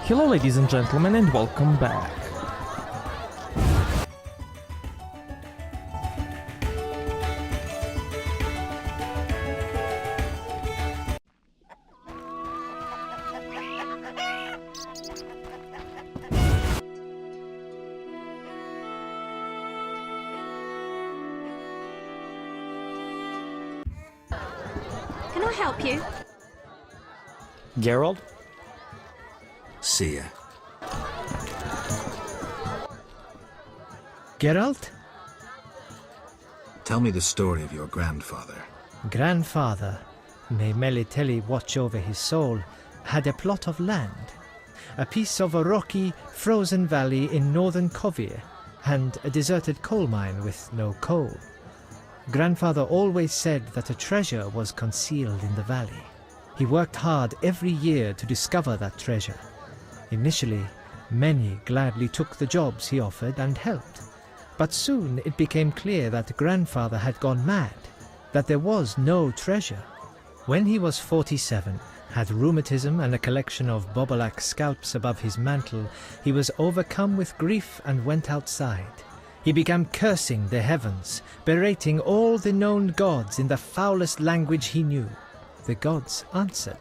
Hello ladies and gentlemen and welcome back. Can I help you? Geralt? See ya. Geralt? Tell me the story of your grandfather. Grandfather, may Melitele watch over his soul, had a plot of land, a piece of a rocky, frozen valley in northern Kovir, and a deserted coal mine with no coal. Grandfather always said that a treasure was concealed in the valley. He worked hard every year to discover that treasure. Initially, many gladly took the jobs he offered and helped. But soon it became clear that Grandfather had gone mad, that there was no treasure. When he was 47, had rheumatism and a collection of Bobolak scalps above his mantle, he was overcome with grief and went outside. He began cursing the heavens, berating all the known gods in the foulest language he knew. The gods answered.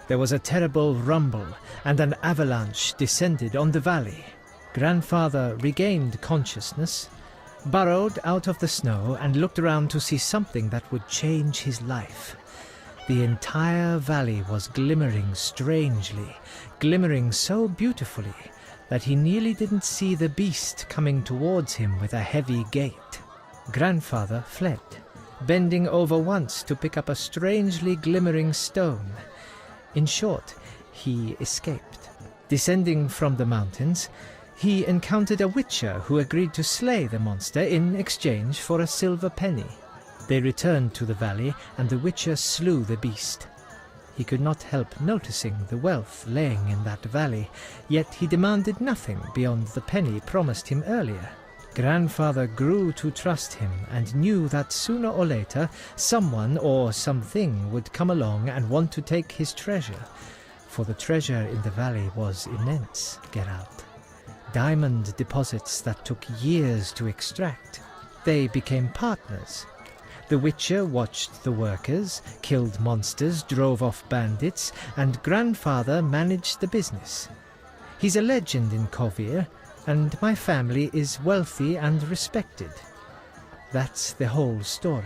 There was a terrible rumble, and an avalanche descended on the valley. Grandfather regained consciousness, burrowed out of the snow, and looked around to see something that would change his life. The entire valley was glimmering strangely, glimmering so beautifully that he nearly didn't see the beast coming towards him with a heavy gait. Grandfather fled, bending over once to pick up a strangely glimmering stone. In short, he escaped. Descending from the mountains, he encountered a witcher who agreed to slay the monster in exchange for a silver penny. They returned to the valley, and the witcher slew the beast. He could not help noticing the wealth laying in that valley, yet he demanded nothing beyond the penny promised him earlier. Grandfather grew to trust him and knew that sooner or later someone or something would come along and want to take his treasure, for the treasure in the valley was immense, Geralt. Diamond deposits that took years to extract. They became partners. The Witcher watched the workers, killed monsters, drove off bandits, and Grandfather managed the business. He's a legend in Kovir, and my family is wealthy and respected. That's the whole story.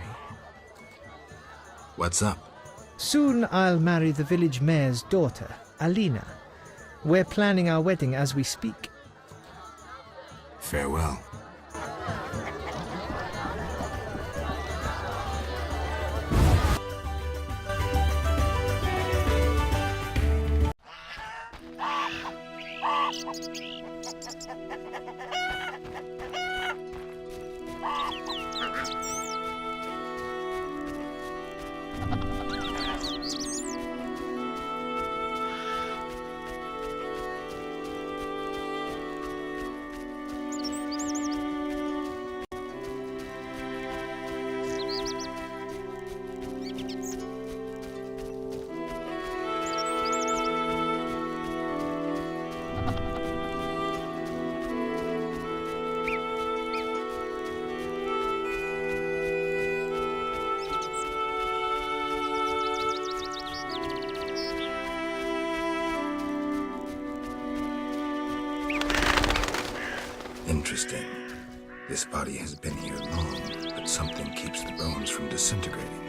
What's up? Soon I'll marry the village mayor's daughter, Alina. We're planning our wedding as we speak. Farewell. Interesting. This body has been here long, but something keeps the bones from disintegrating.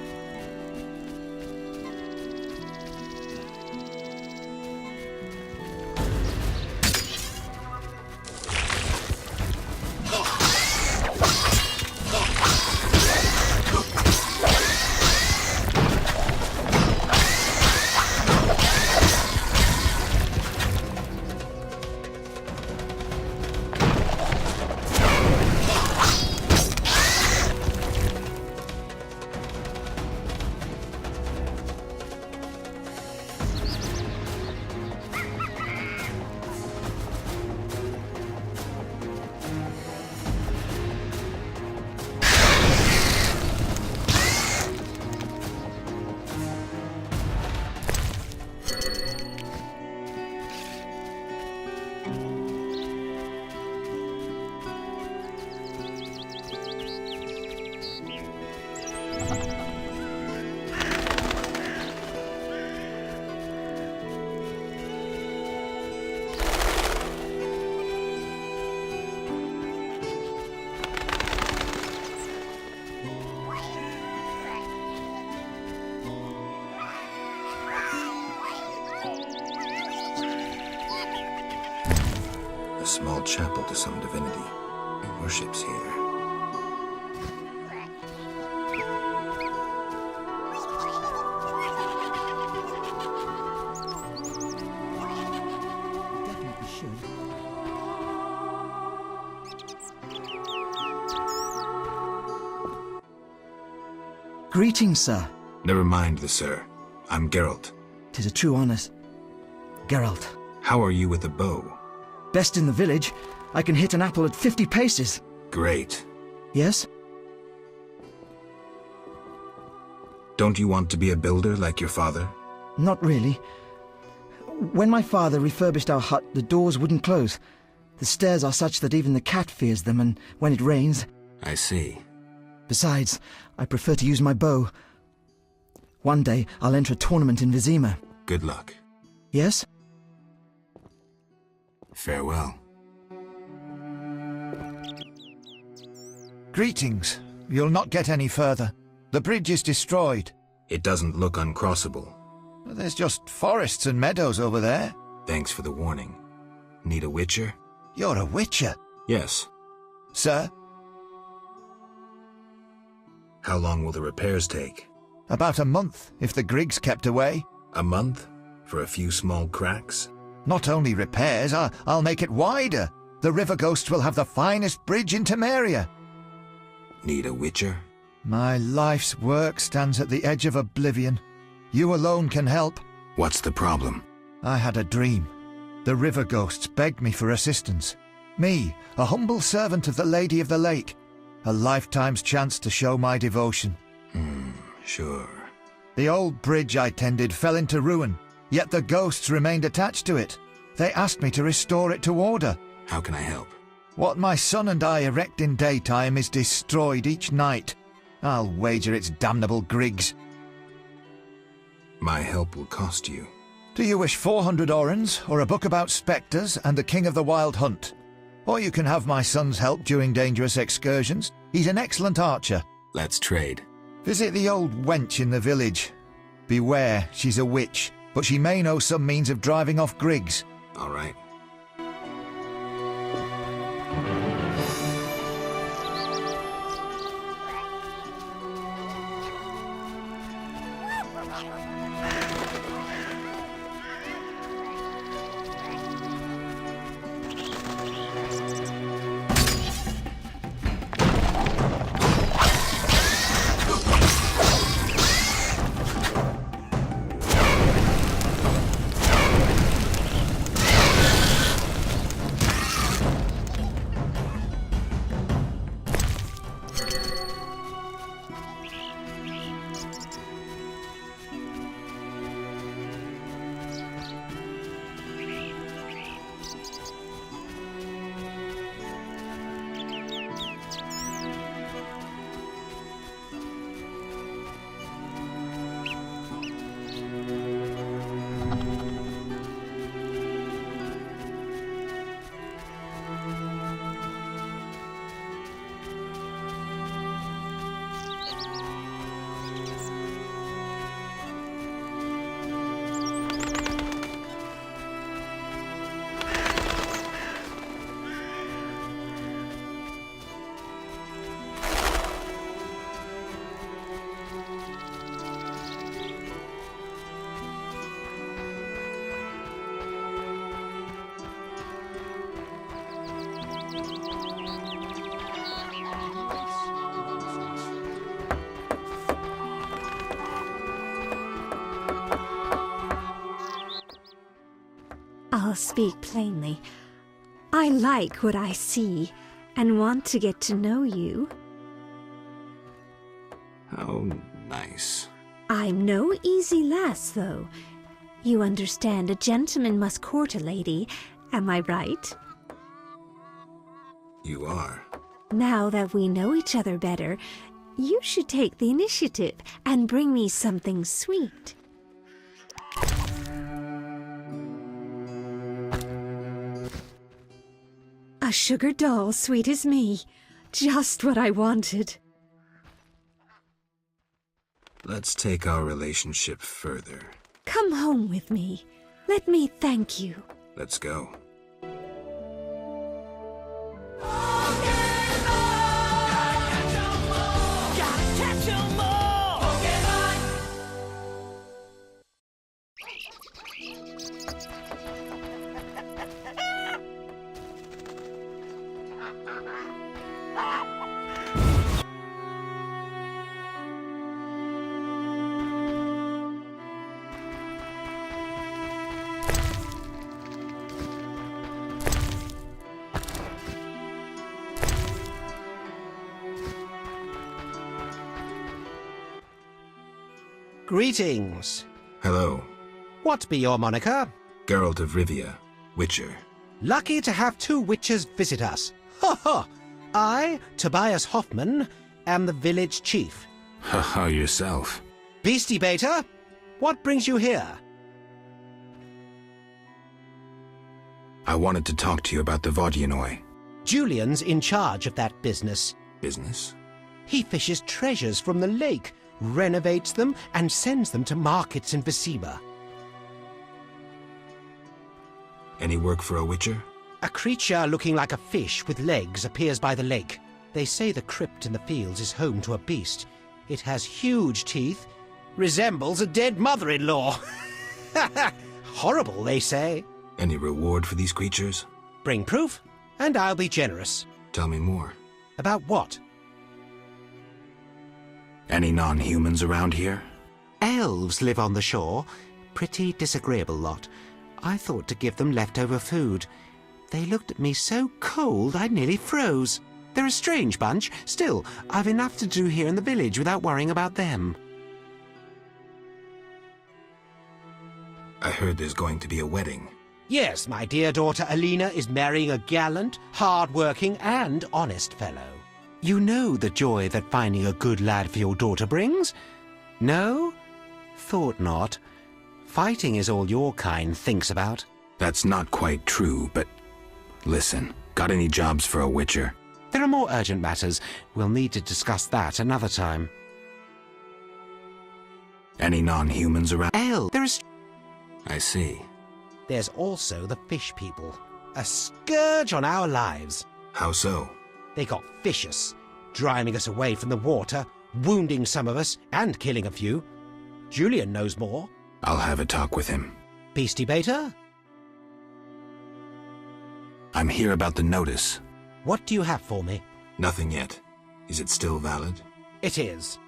A small chapel to some divinity. Worships here. Definitely should. Greetings, sir. Never mind the sir. I'm Geralt. 'Tis a true honour. Geralt. How are you with a bow? Best in the village. I can hit an apple at 50 paces. Great. Yes? Don't you want to be a builder like your father? Not really. When my father refurbished our hut, the doors wouldn't close. The stairs are such that even the cat fears them, and when it rains... I see. Besides, I prefer to use my bow. One day, I'll enter a tournament in Vizima. Good luck. Yes? Farewell. Greetings. You'll not get any further. The bridge is destroyed. It doesn't look uncrossable. There's just forests and meadows over there. Thanks for the warning. Need a witcher? You're a witcher. Yes. Sir? How long will the repairs take? About a month, if the Griggs kept away. A month? For a few small cracks? Not only repairs, I'll make it wider. The river ghosts will have the finest bridge in Temeria. Need a witcher? My life's work stands at the edge of oblivion. You alone can help. What's the problem? I had a dream. The river ghosts begged me for assistance. Me, a humble servant of the Lady of the Lake. A lifetime's chance to show my devotion. Sure. The old bridge I tended fell into ruin, yet the ghosts remained attached to it. They asked me to restore it to order. How can I help? What my son and I erect in daytime is destroyed each night. I'll wager it's damnable Griggs. My help will cost you. Do you wish 400 orens, or a book about spectres and the King of the Wild Hunt? Or you can have my son's help during dangerous excursions. He's an excellent archer. Let's trade. Visit the old wench in the village. Beware, she's a witch, but she may know some means of driving off Griggs. All right. I'll speak plainly. I like what I see and want to get to know you. How nice. I'm no easy lass, though. You understand a gentleman must court a lady, am I right? You are. Now that we know each other better, you should take the initiative and bring me something sweet. A sugar doll sweet as me. Just what I wanted. Let's take our relationship further. Come home with me. Let me thank you. Let's go. Greetings. Hello. What be your moniker? Geralt of Rivia, Witcher. Lucky to have 2 witches visit us. Ha ha! I, Tobias Hoffman, am the village chief. Haha, yourself. Beastie Beta, what brings you here? I wanted to talk to you about the Vodyanoi. Julian's in charge of that business. Business? He fishes treasures from the lake, renovates them, and sends them to markets in Vsima. Any work for a Witcher? A creature looking like a fish with legs appears by the lake. They say the crypt in the fields is home to a beast. It has huge teeth, resembles a dead mother-in-law. Horrible, they say. Any reward for these creatures? Bring proof, and I'll be generous. Tell me more. About what? Any non-humans around here? Elves live on the shore. Pretty disagreeable lot. I thought to give them leftover food. They looked at me so cold I nearly froze. They're a strange bunch. Still, I've enough to do here in the village without worrying about them. I heard there's going to be a wedding. Yes, my dear daughter Alina is marrying a gallant, hard-working and honest fellow. You know the joy that finding a good lad for your daughter brings? No? Thought not. Fighting is all your kind thinks about. That's not quite true, but... Listen, got any jobs for a Witcher? There are more urgent matters. We'll need to discuss that another time. Any non-humans around? There's I see. There's also the fish people. A scourge on our lives. How so? They got vicious, driving us away from the water, wounding some of us, and killing a few. Julian knows more. I'll have a talk with him. Beastie Beta? I'm here about the notice. What do you have for me? Nothing yet. Is it still valid? It is.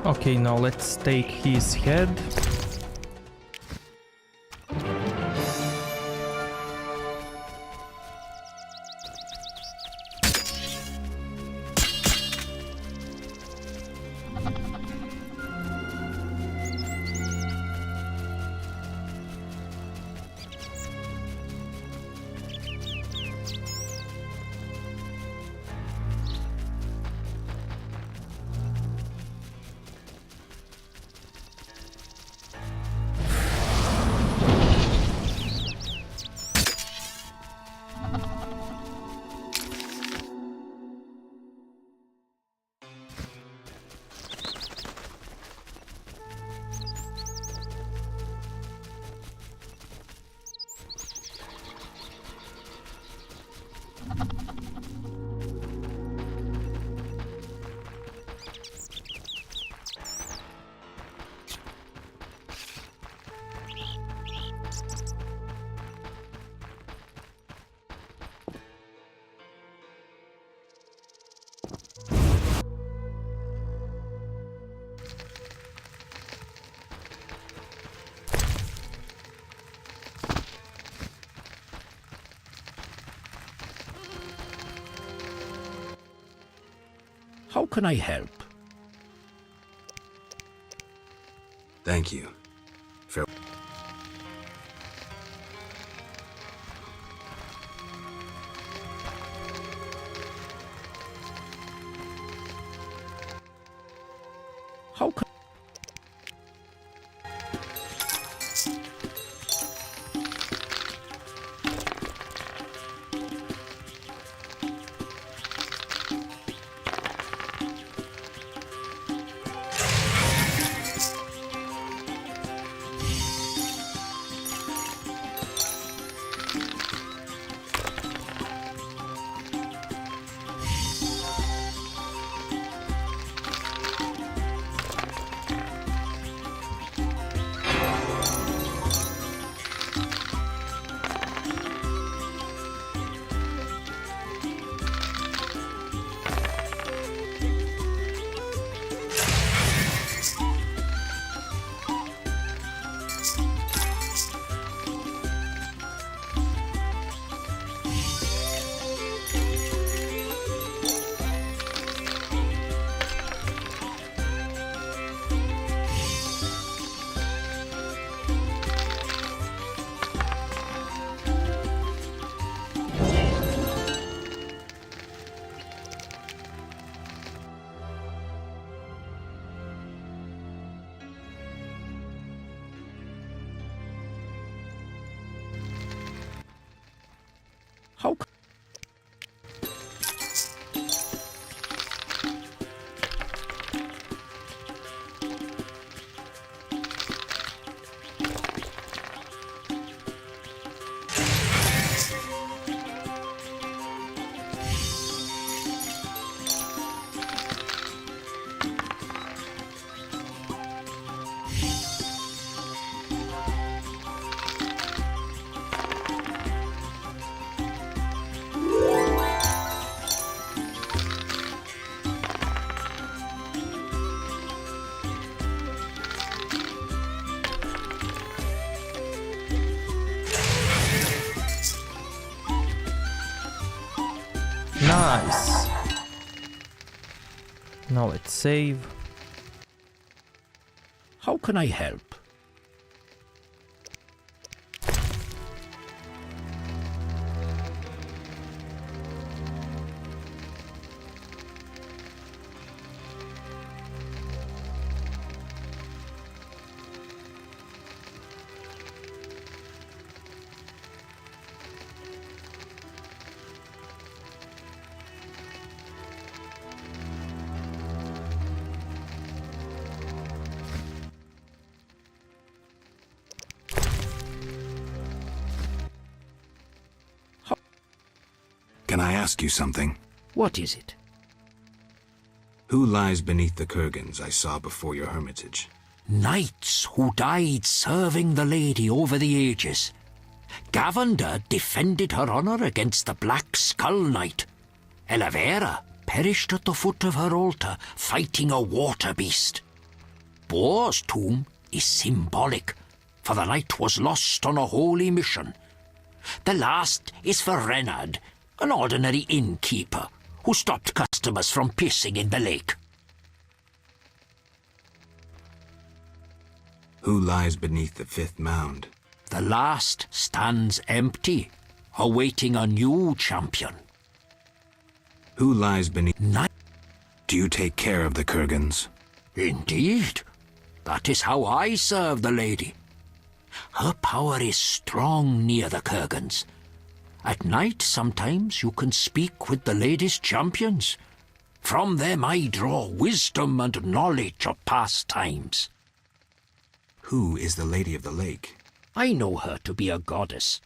Okay, now let's take his head. How can I help? Thank you. Farewell. How can... How... Nice. Now let's save. How can I help? Can I ask you something? What is it? Who lies beneath the kurgans I saw before your hermitage? Knights who died serving the lady over the ages. Gavanda defended her honour against the Black Skull Knight. Elavera perished at the foot of her altar, fighting a water beast. Boar's tomb is symbolic, for the knight was lost on a holy mission. The last is for Reynard, an ordinary innkeeper who stopped customers from pissing in the lake. Who lies beneath the fifth mound? The last stands empty, awaiting a new champion. Who lies beneath... Ni- Do you take care of the Kurgans? Indeed. That is how I serve the lady. Her power is strong near the Kurgans. At night, sometimes you can speak with the lady's champions. From them I draw wisdom and knowledge of past times. Who is the Lady of the Lake? I know her to be a goddess.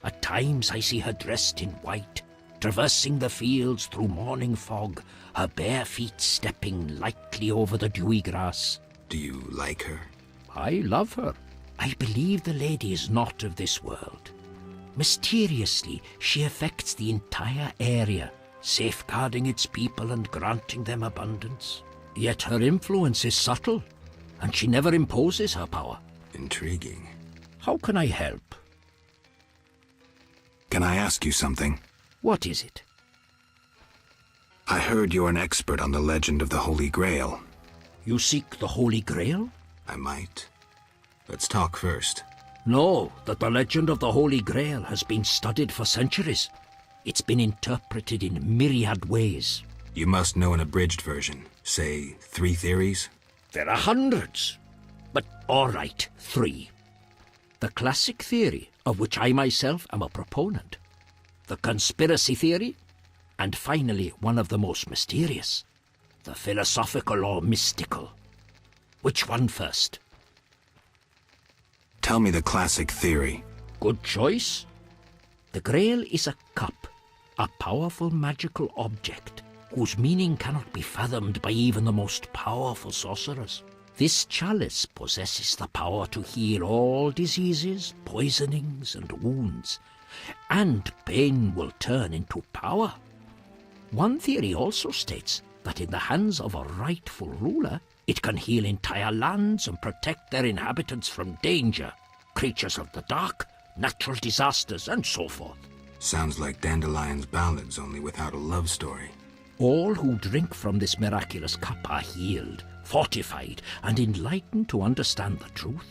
At times I see her dressed in white, traversing the fields through morning fog, her bare feet stepping lightly over the dewy grass. Do you like her? I love her. I believe the lady is not of this world. Mysteriously, she affects the entire area, safeguarding its people and granting them abundance. Yet her influence is subtle, and she never imposes her power. Intriguing. How can I help? Can I ask you something? What is it? I heard you're an expert on the legend of the Holy Grail. You seek the Holy Grail? I might. Let's talk first. Know that the legend of the Holy Grail has been studied for centuries. It's been interpreted in myriad ways. You must know an abridged version. Say, 3 theories? There are hundreds. But all right, 3. The classic theory, of which I myself am a proponent. The conspiracy theory. And finally, one of the most mysterious. The philosophical or mystical. Which one first? Tell me the classic theory. Good choice. The Grail is a cup, a powerful magical object, whose meaning cannot be fathomed by even the most powerful sorcerers. This chalice possesses the power to heal all diseases, poisonings, and wounds, and pain will turn into power. One theory also states that in the hands of a rightful ruler, it can heal entire lands and protect their inhabitants from danger, creatures of the dark, natural disasters, and so forth. Sounds like Dandelion's ballads, only without a love story. All who drink from this miraculous cup are healed, fortified, and enlightened to understand the truth.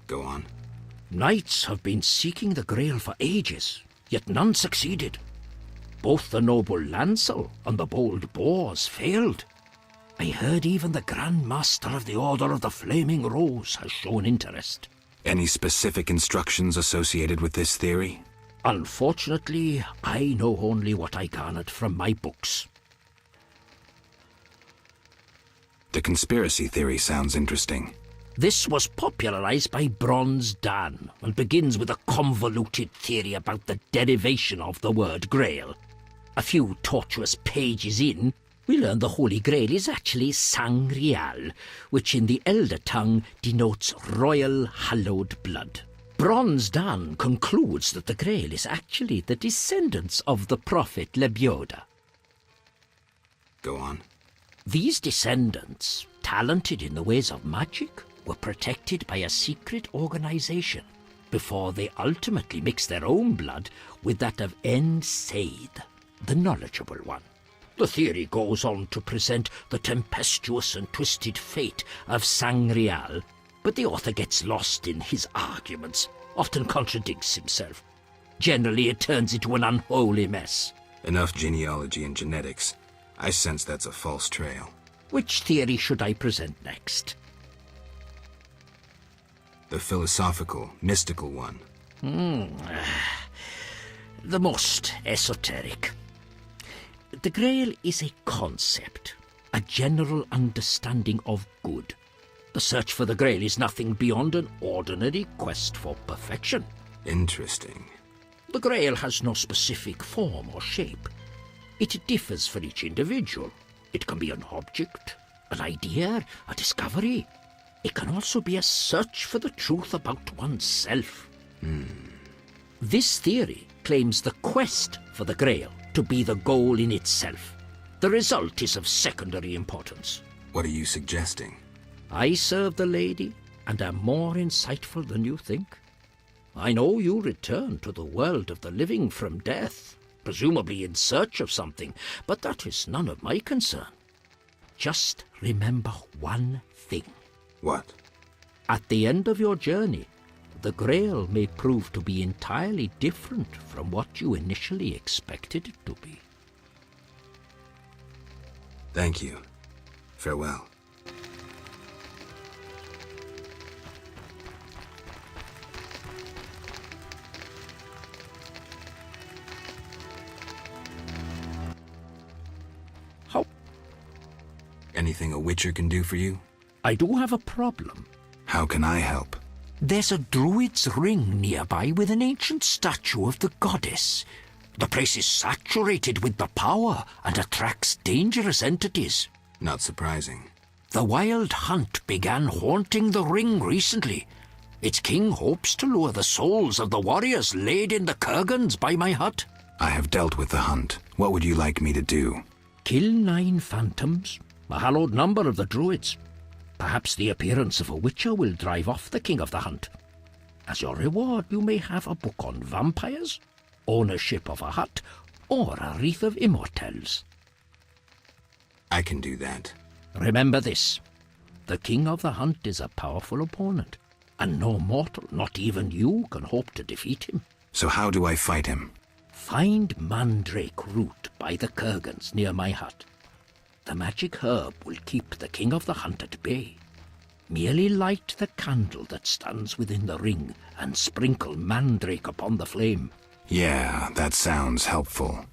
Go on. Knights have been seeking the Grail for ages, yet none succeeded. Both the noble Lancel and the bold Bors failed. I heard even the Grand Master of the Order of the Flaming Rose has shown interest. Any specific instructions associated with this theory? Unfortunately, I know only what I garnered from my books. The conspiracy theory sounds interesting. This was popularized by Bronze Dan and begins with a convoluted theory about the derivation of the word Grail. A few tortuous pages in, we learn the Holy Grail is actually Sangreal, which in the Elder tongue denotes royal hallowed blood. Bronze Dan concludes that the Grail is actually the descendants of the prophet Lebioda. Go on. These descendants, talented in the ways of magic, were protected by a secret organization before they ultimately mixed their own blood with that of Said, the knowledgeable one. The theory goes on to present the tempestuous and twisted fate of Sangreal, but the author gets lost in his arguments, often contradicts himself. Generally, it turns into an unholy mess. Enough genealogy and genetics. I sense that's a false trail. Which theory should I present next? The philosophical, mystical one. The most esoteric. The Grail is a concept, a general understanding of good. The search for the Grail is nothing beyond an ordinary quest for perfection. Interesting. The Grail has no specific form or shape. It differs for each individual. It can be an object, an idea, a discovery. It can also be a search for the truth about oneself. This theory claims the quest for the Grail to be the goal in itself. The result is of secondary importance. What are you suggesting? I serve the lady and am more insightful than you think. I know you return to the world of the living from death, presumably in search of something, but that is none of my concern. Just remember one thing. What? At the end of your journey, the Grail may prove to be entirely different from what you initially expected it to be. Thank you. Farewell. How? Anything a witcher can do for you? I do have a problem. How can I help? There's a druid's ring nearby with an ancient statue of the goddess. The place is saturated with the power and attracts dangerous entities. Not surprising. The Wild Hunt began haunting the ring recently. Its king hopes to lure the souls of the warriors laid in the kurgans by my hut. I have dealt with the hunt. What would you like me to do? Kill 9 phantoms, a hallowed number of the druids. Perhaps the appearance of a witcher will drive off the king of the hunt. As your reward, you may have a book on vampires, ownership of a hut, or a wreath of immortelles. I can do that. Remember this. The king of the hunt is a powerful opponent, and no mortal, not even you, can hope to defeat him. So how do I fight him? Find mandrake root by the kurgans near my hut. The magic herb will keep the king of the hunt at bay. Merely light the candle that stands within the ring and sprinkle mandrake upon the flame. Yeah, that sounds helpful.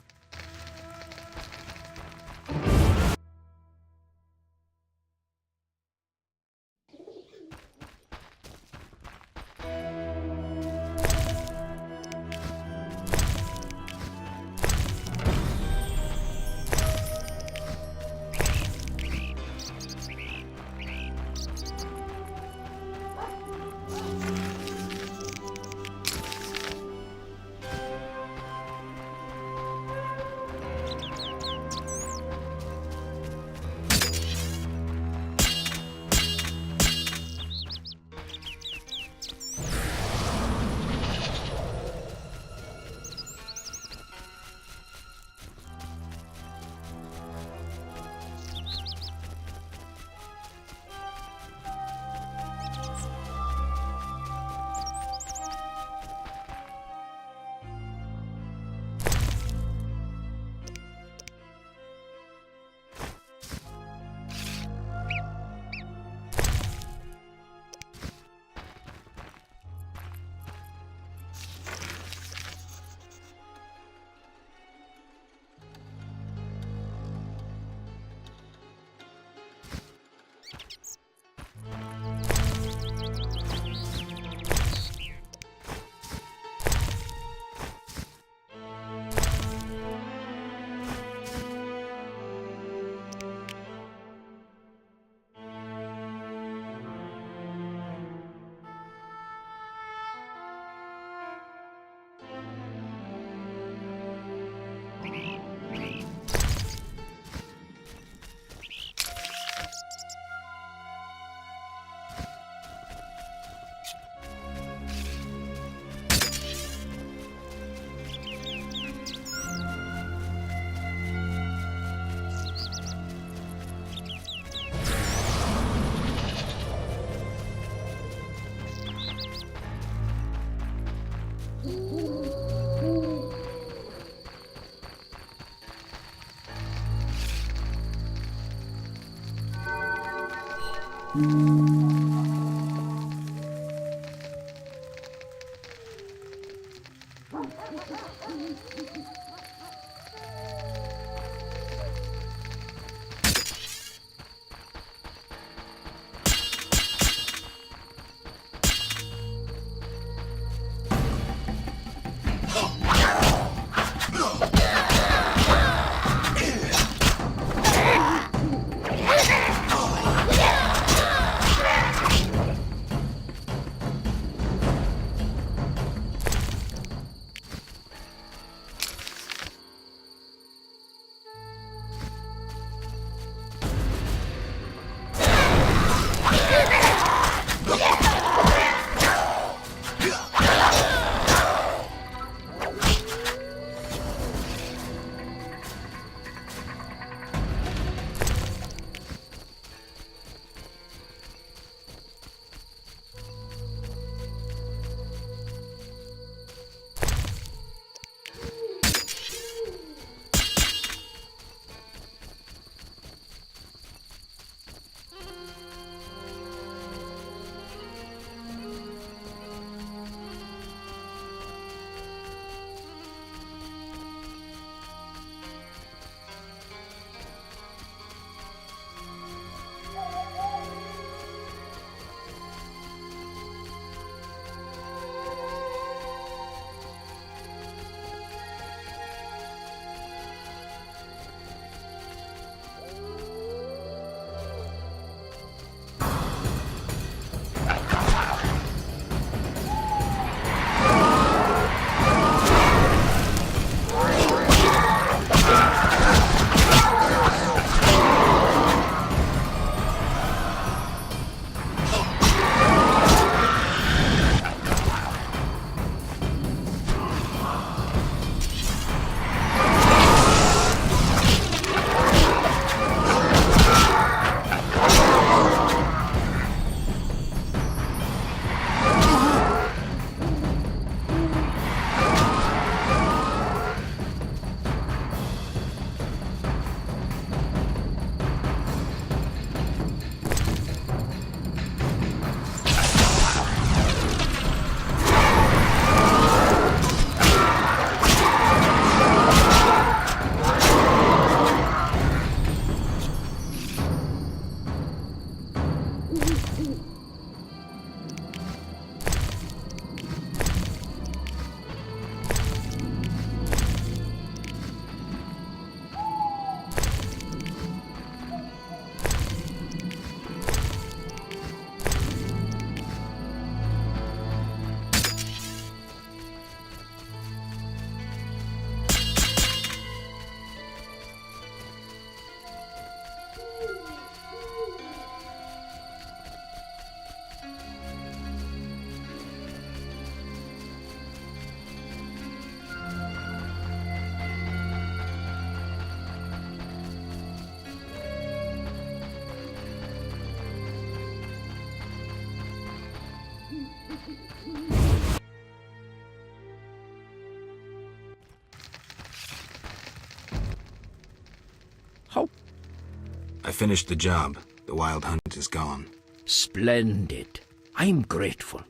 I finished the job. The wild hunt is gone. Splendid. I'm grateful.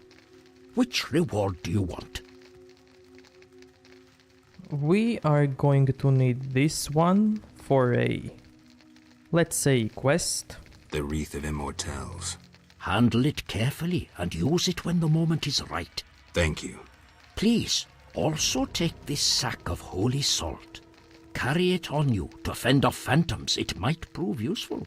Which reward do you want? We are going to need this one for a, let's say, quest. The Wreath of Immortelles. Handle it carefully and use it when the moment is right. Thank you. Please, also take this sack of holy salt. Carry it on you to fend off phantoms. It might prove useful.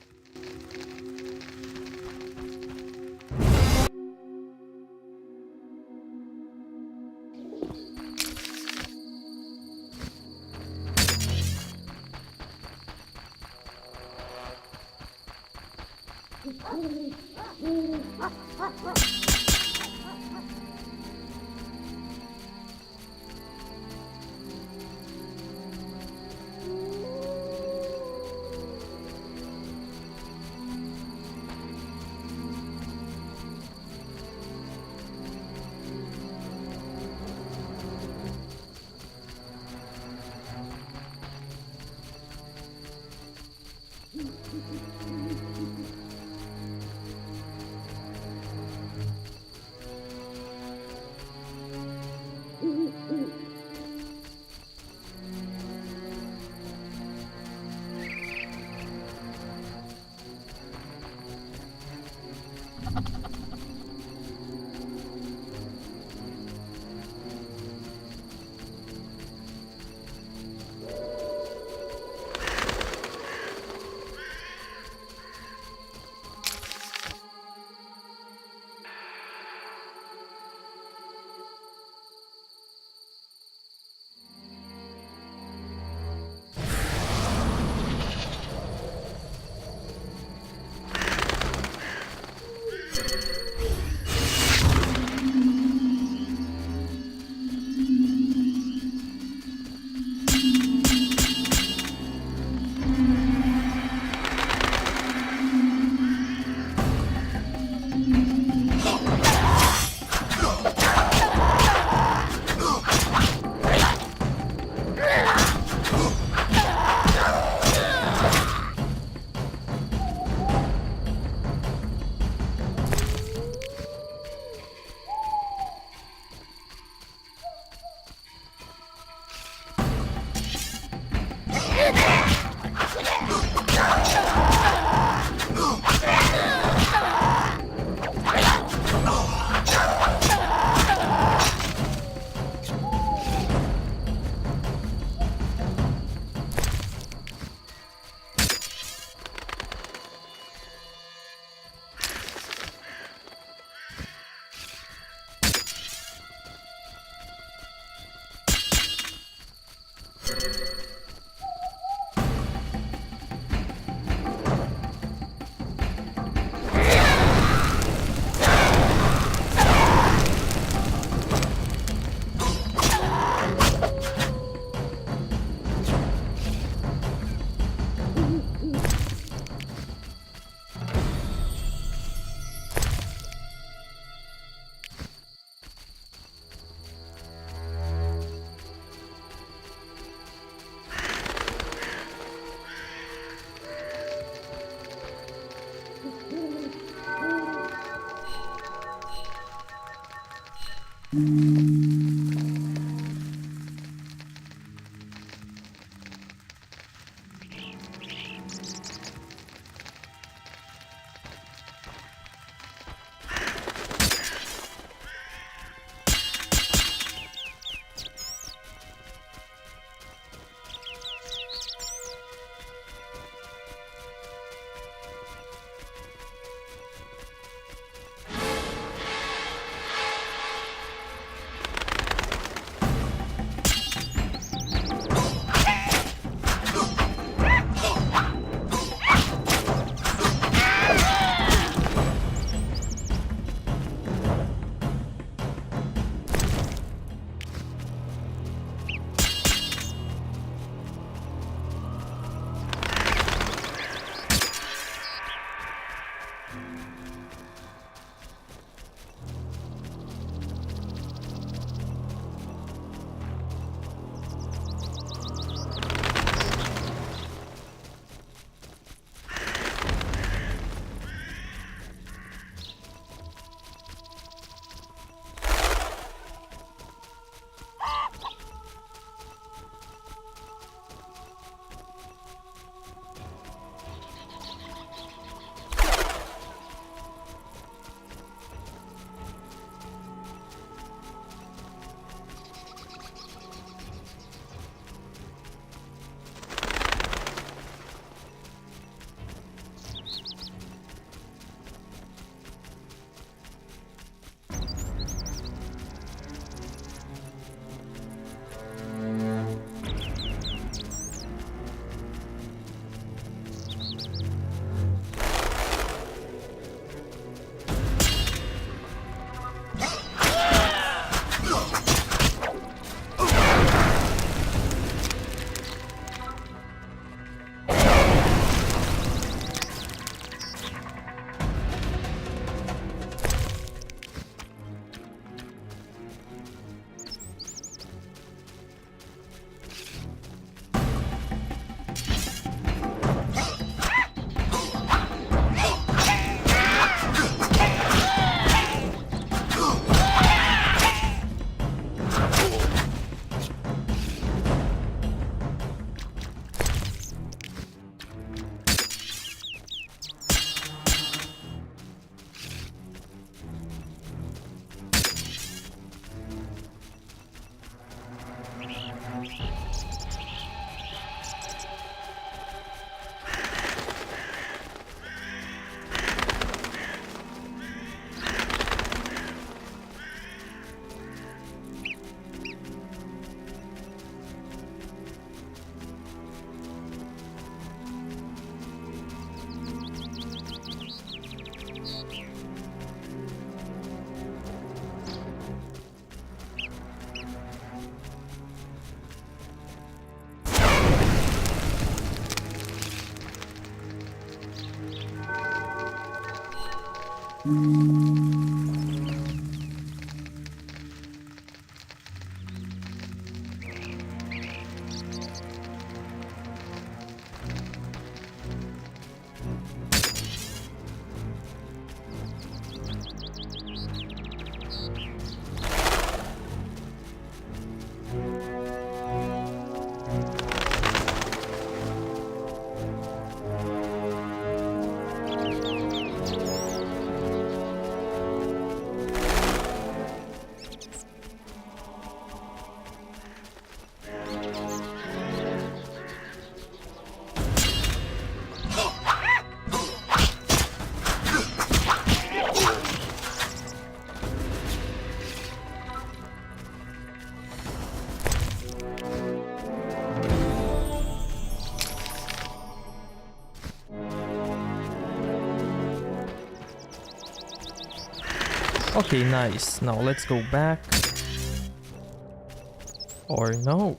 Okay, nice. Now let's go back. Or no.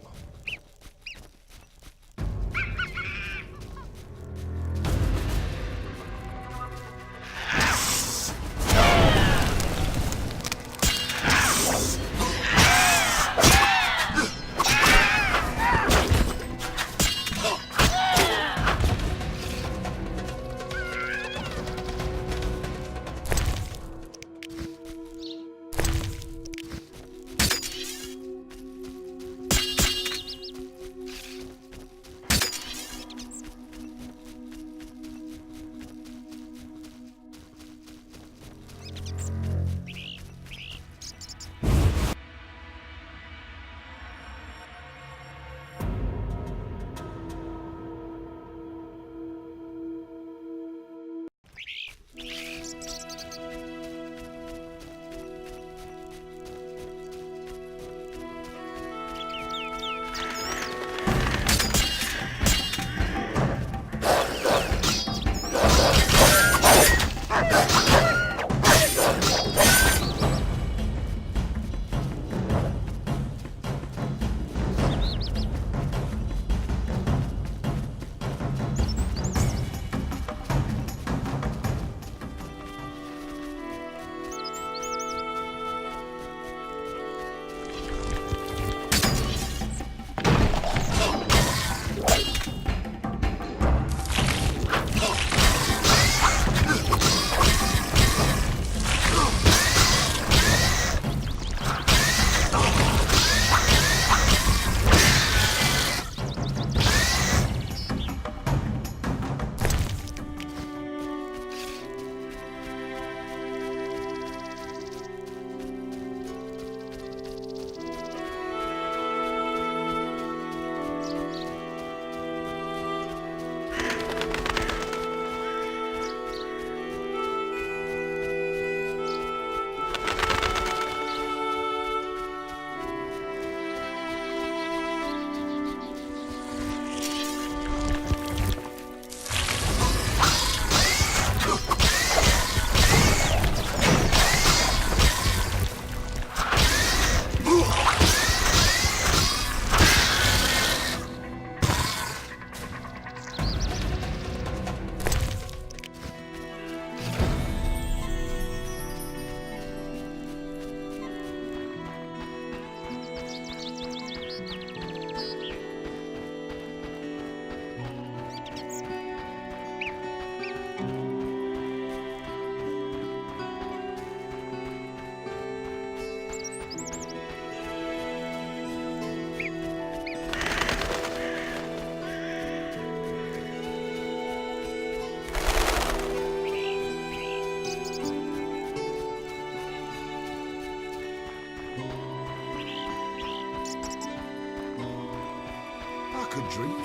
could drink.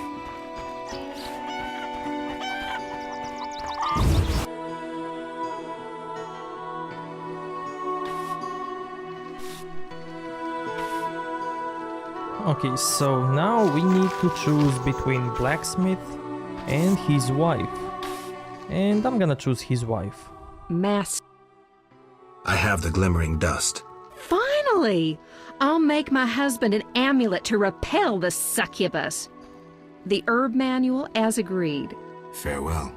Okay, so now we need to choose between blacksmith and his wife. And I'm gonna choose his wife. Master. I have the glimmering dust. Finally! I'll make my husband an amulet to repel the succubus. The herb manual as agreed. Farewell.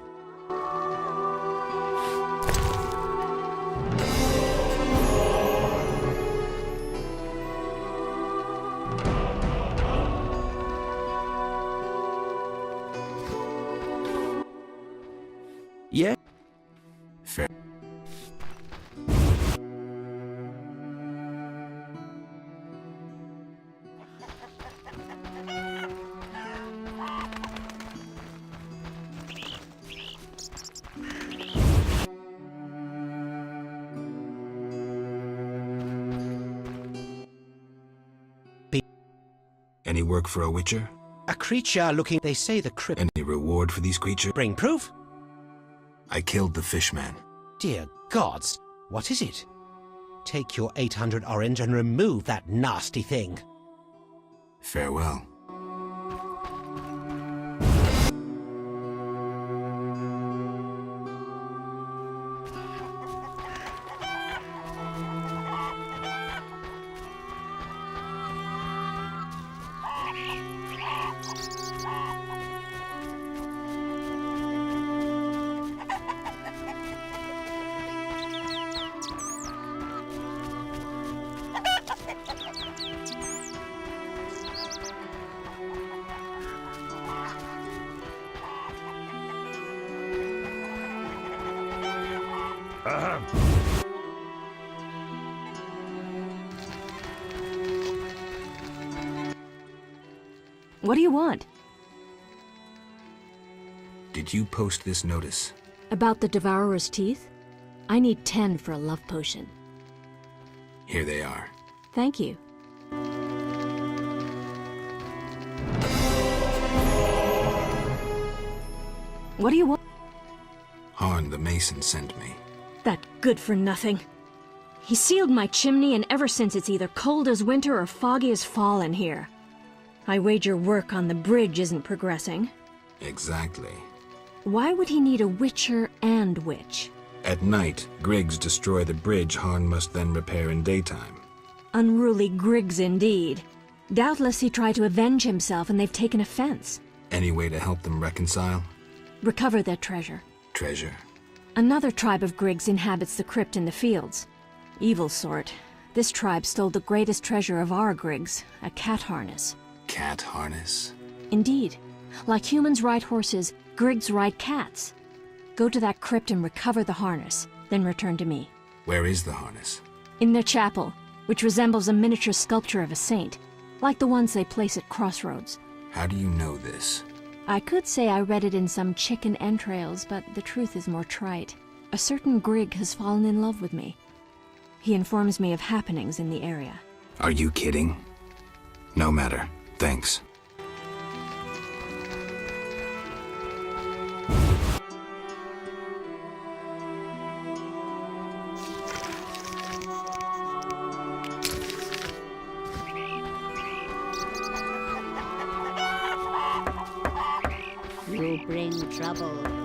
Yeah. Fair. Any work for a witcher? A creature looking... They say the crypt... Any reward for these creatures? Bring proof? I killed the fishman. Dear gods, what is it? Take your 800 orange and remove that nasty thing. Farewell. What do you want? Did you post this notice? About the Devourer's teeth? I need 10 for a love potion. Here they are. Thank you. What do you want? Harn the mason sent me. That good-for-nothing. He sealed my chimney, and ever since it's either cold as winter or foggy as fall in here. I wager work on the bridge isn't progressing. Exactly. Why would he need a witcher and witch? At night, Griggs destroy the bridge Harn must then repair in daytime. Unruly Griggs indeed. Doubtless he tried to avenge himself and they've taken offense. Any way to help them reconcile? Recover their treasure. Treasure? Another tribe of Griggs inhabits the crypt in the fields. Evil sort. This tribe stole the greatest treasure of our Griggs, a cat harness. Cat harness? Indeed. Like humans ride horses, Griggs ride cats. Go to that crypt and recover the harness, then return to me. Where is the harness? In their chapel, which resembles a miniature sculpture of a saint, like the ones they place at crossroads. How do you know this? I could say I read it in some chicken entrails, but the truth is more trite. A certain Grig has fallen in love with me. He informs me of happenings in the area. Are you kidding? No matter. Thanks. You bring trouble.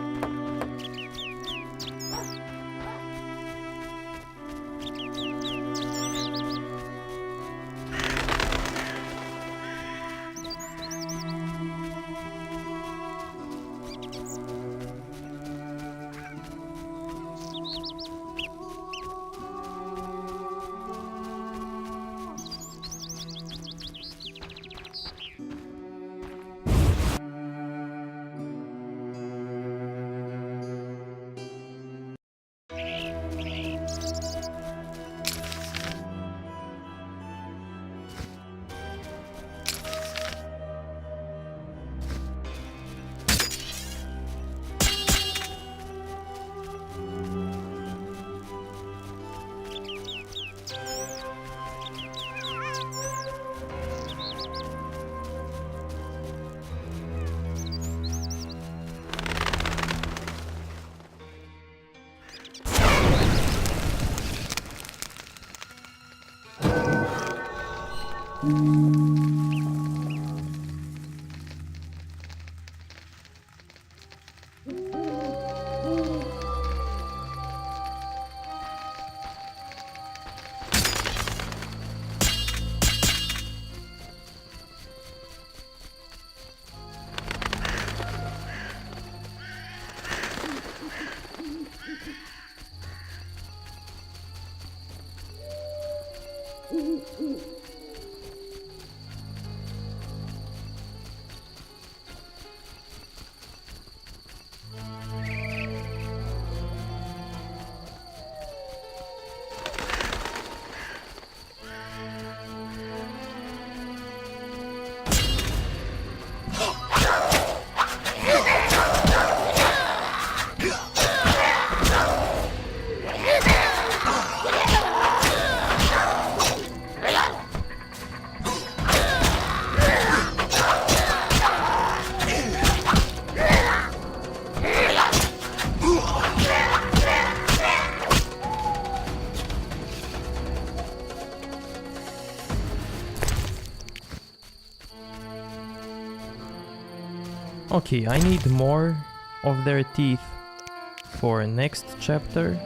Okay, I need more of their teeth for next chapter.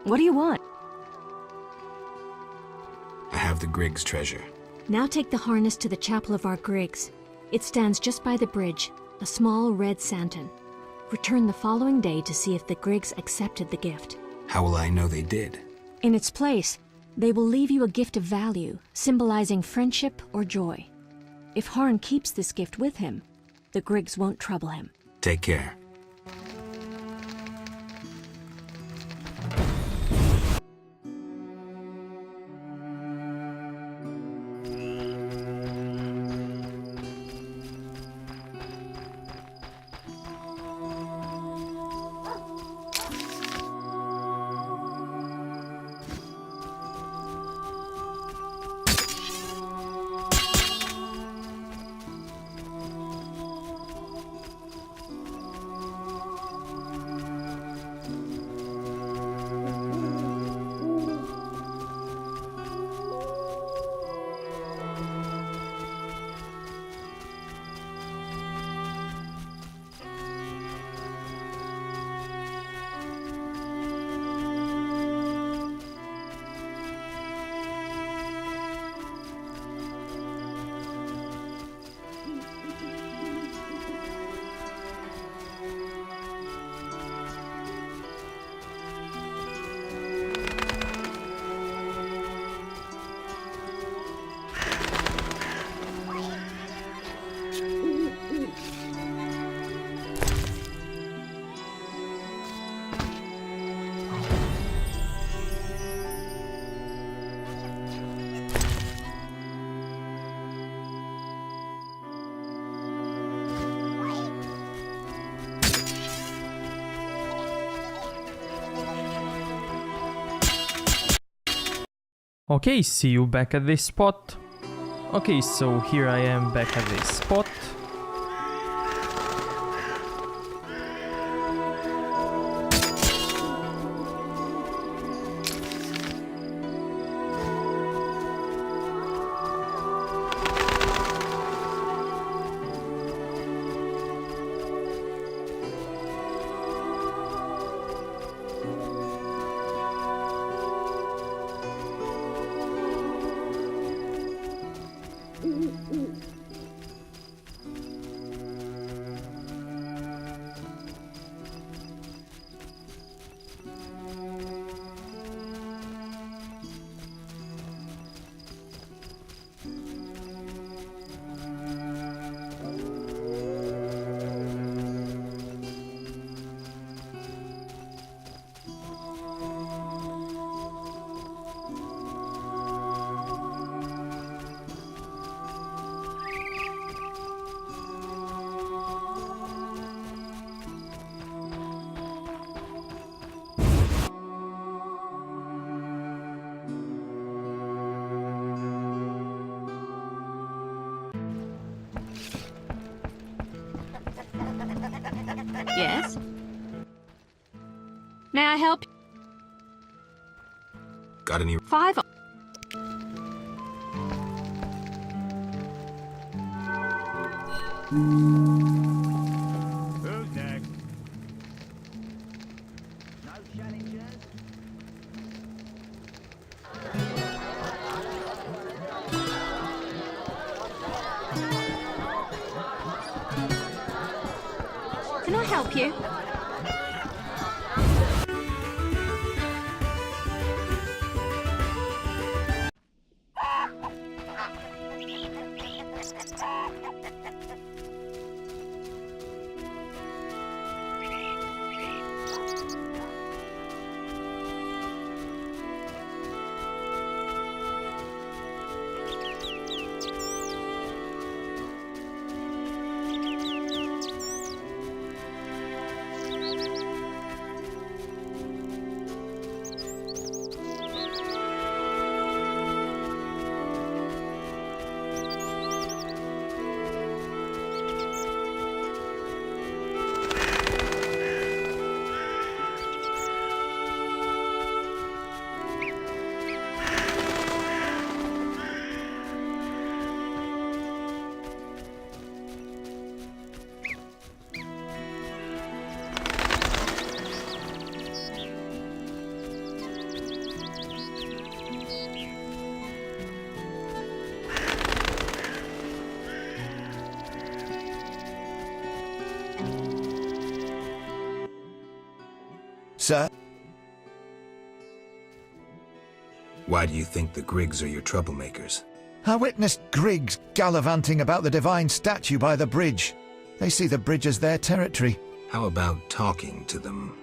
What do you want? I have the Griggs Treasure. Now take the harness to the chapel of our Griggs. It stands just by the bridge, a small red santon. Return the following day to see if the Griggs accepted the gift. How will I know they did? In its place, they will leave you a gift of value, symbolizing friendship or joy. If Harn keeps this gift with him, the Griggs won't trouble him. Take care. Okay, see you back at this spot. Okay, so here I am back at this spot. Yes? May I help? Got any? 5. Who's next? Can I help you? Sir? Why do you think the Griggs are your troublemakers? I witnessed Griggs gallivanting about the divine statue by the bridge. They see the bridge as their territory. How about talking to them?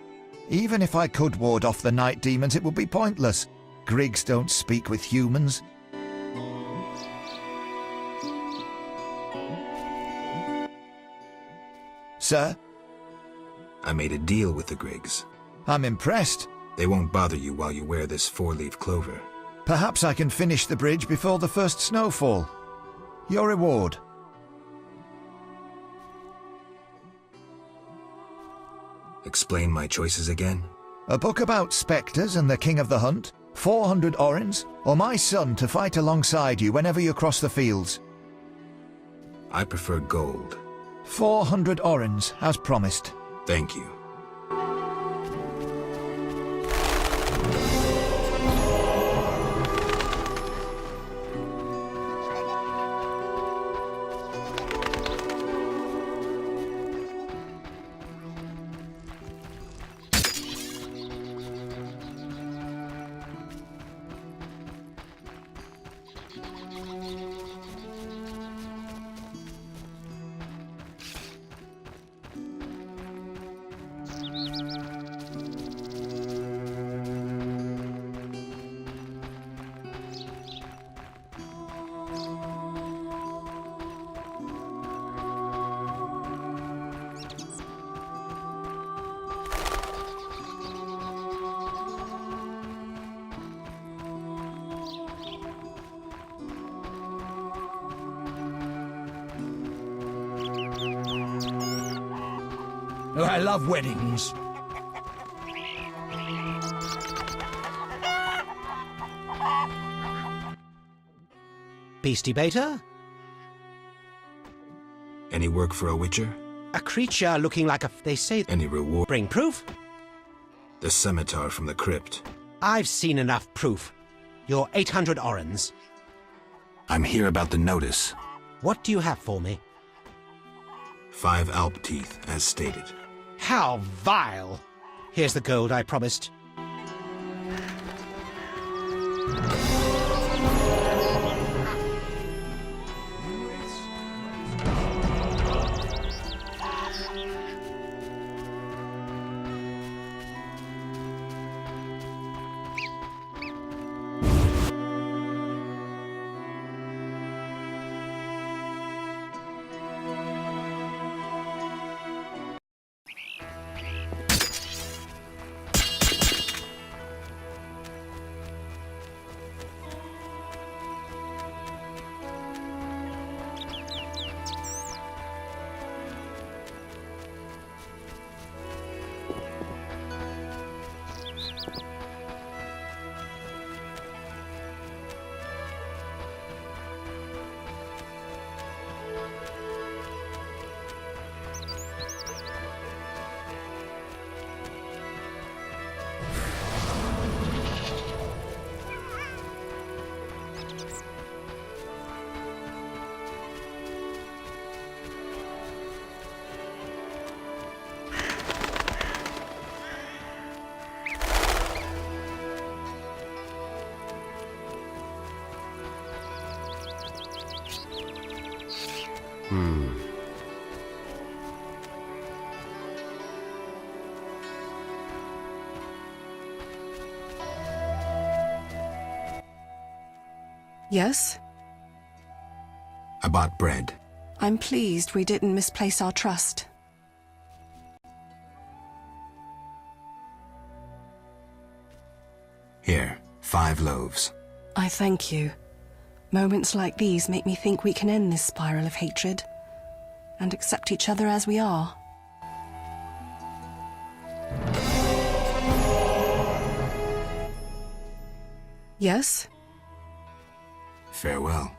Even if I could ward off the night demons, it would be pointless. Griggs don't speak with humans. Sir? I made a deal with the Griggs. I'm impressed. They won't bother you while you wear this four-leaf clover. Perhaps I can finish the bridge before the first snowfall. Your reward. Explain my choices again? A book about spectres and the king of the hunt, 400 orens, or my son to fight alongside you whenever you cross the fields. I prefer gold. 400 orens, as promised. Thank you. Oh, I love weddings. Beastie Beta? Any work for a witcher? A creature looking like a... They say... Any reward? Bring proof? The scimitar from the crypt. I've seen enough proof. You're 800 orens. I'm here about the notice. What do you have for me? 5 alp teeth, as stated. How vile! Here's the gold I promised. Yes? I bought bread. I'm pleased we didn't misplace our trust. Here, 5 loaves. I thank you. Moments like these make me think we can end this spiral of hatred and accept each other as we are. Yes? Farewell.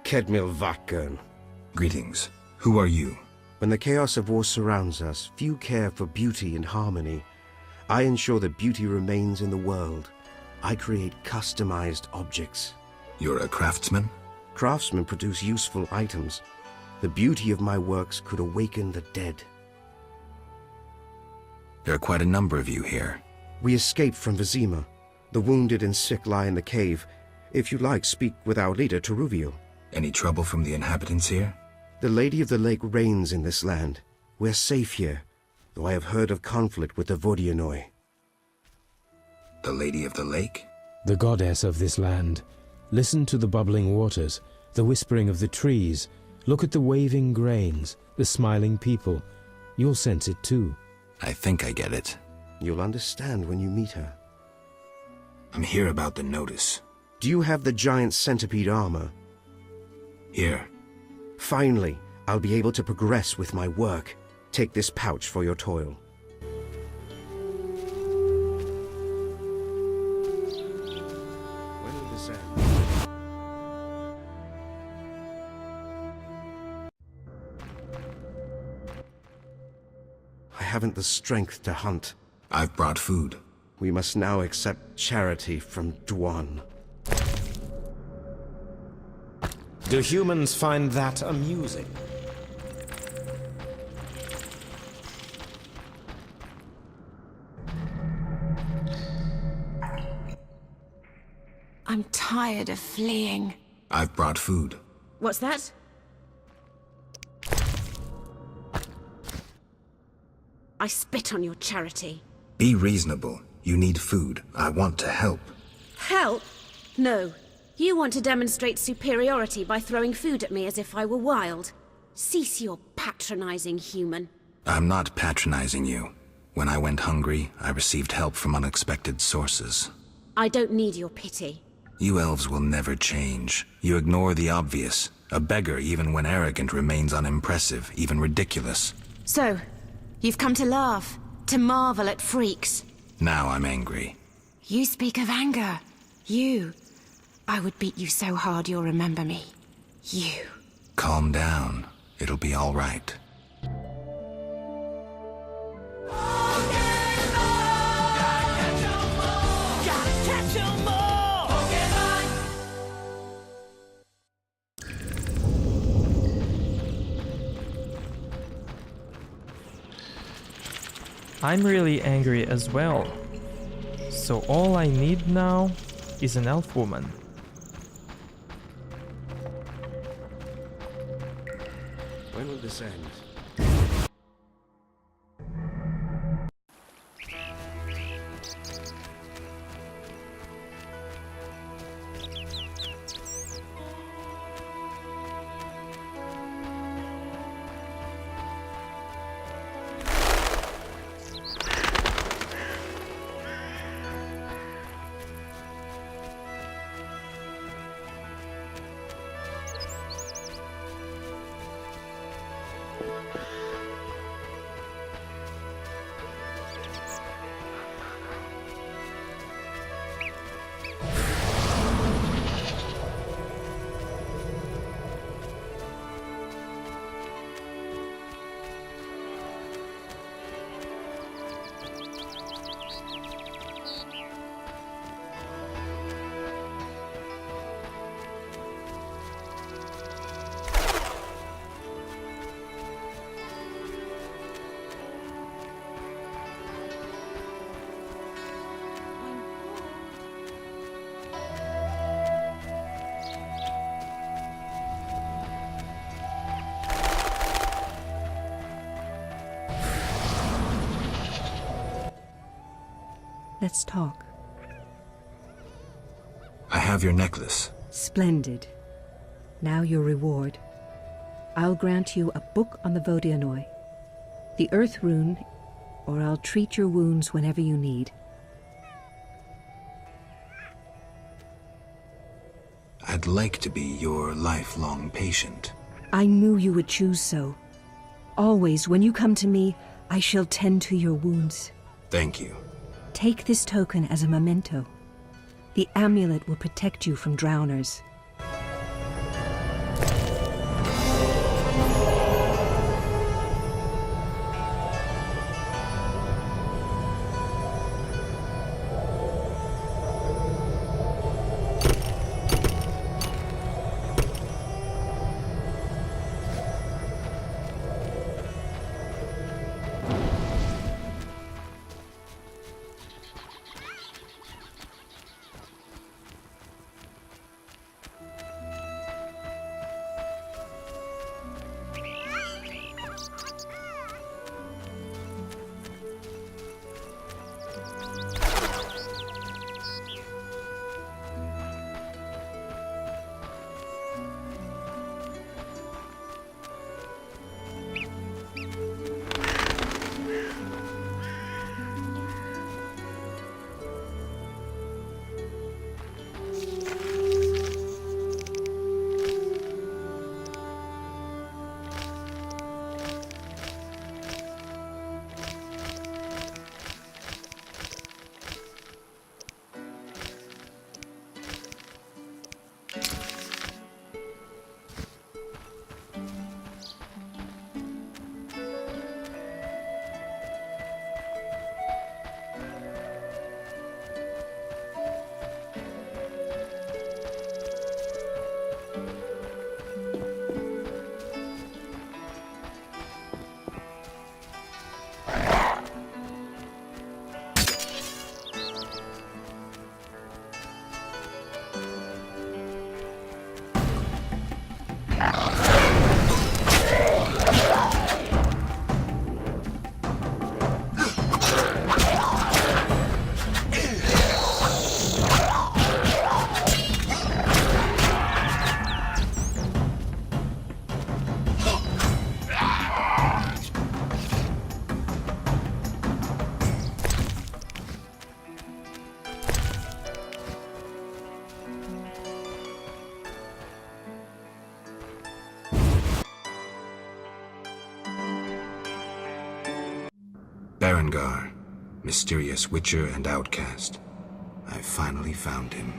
Kedmil Vakern. Greetings. Who are you? When the chaos of war surrounds us, few care for beauty and harmony. I ensure that beauty remains in the world. I create customized objects. You're a craftsman? Craftsmen produce useful items. The beauty of my works could awaken the dead. There are quite a number of you here. We escaped from Vizima. The wounded and sick lie in the cave. If you like, speak with our leader, Teruvio. Any trouble from the inhabitants here? The Lady of the Lake reigns in this land. We're safe here, though I have heard of conflict with the Vodianoi. The Lady of the Lake? The goddess of this land. Listen to the bubbling waters, the whispering of the trees. Look at the waving grains, the smiling people. You'll sense it too. I think I get it. You'll understand when you meet her. I'm here about the notice. Do you have the giant centipede armor? Here. Finally, I'll be able to progress with my work. Take this pouch for your toil. When will this end? I haven't the strength to hunt. I've brought food. We must now accept charity from Dwan. Do humans find that amusing? I'm tired of fleeing. I've brought food. What's that? I spit on your charity. Be reasonable. You need food. I want to help. Help? No. You want to demonstrate superiority by throwing food at me as if I were wild. Cease your patronizing, human. I'm not patronizing you. When I went hungry, I received help from unexpected sources. I don't need your pity. You elves will never change. You ignore the obvious. A beggar, even when arrogant, remains unimpressive, even ridiculous. So, you've come to laugh, to marvel at freaks. Now I'm angry. You speak of anger. You. I would beat you so hard you'll remember me. You. Calm down. It'll be all right. I'm really angry as well. So all I need now is an elf woman. When will this end? Let's talk. I have your necklace. Splendid. Now your reward. I'll grant you a book on the Vodianoi, the Earth Rune, or I'll treat your wounds whenever you need. I'd like to be your lifelong patient. I knew you would choose so. Always, when you come to me, I shall tend to your wounds. Thank you. Take this token as a memento. The amulet will protect you from drowners. Berengar, mysterious witcher and outcast. I finally found him.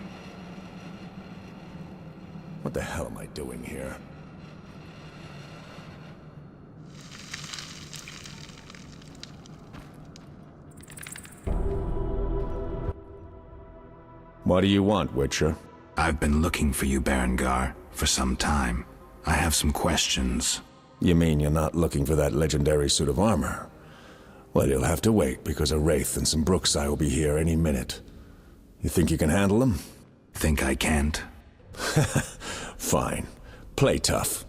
What the hell am I doing here? What do you want, Witcher? I've been looking for you, Berengar, for some time. I have some questions. You mean you're not looking for that legendary suit of armor? Well, you'll have to wait, because a Wraith and some Brookside will be here any minute. You think you can handle them? Think I can't? Fine. Play tough.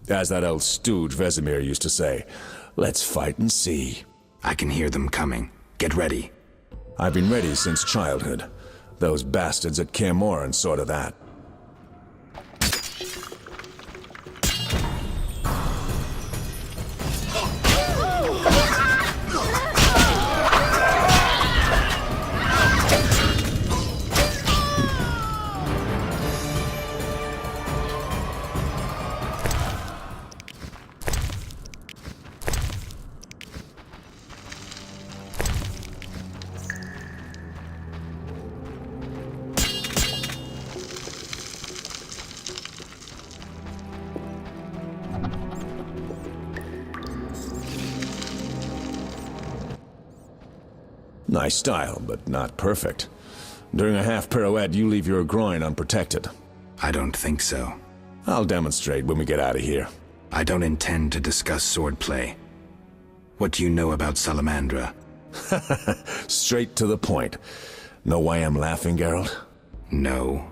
As that old stooge Vesemir used to say, let's fight and see. I can hear them coming. Get ready. I've been ready since childhood. Those bastards at Kaer Morhen saw to that. Nice style, but not perfect. During a half pirouette, you leave your groin unprotected. I don't think so. I'll demonstrate when we get out of here. I don't intend to discuss swordplay. What do you know about Salamandra? Straight to the point. Know why I'm laughing, Geralt? No.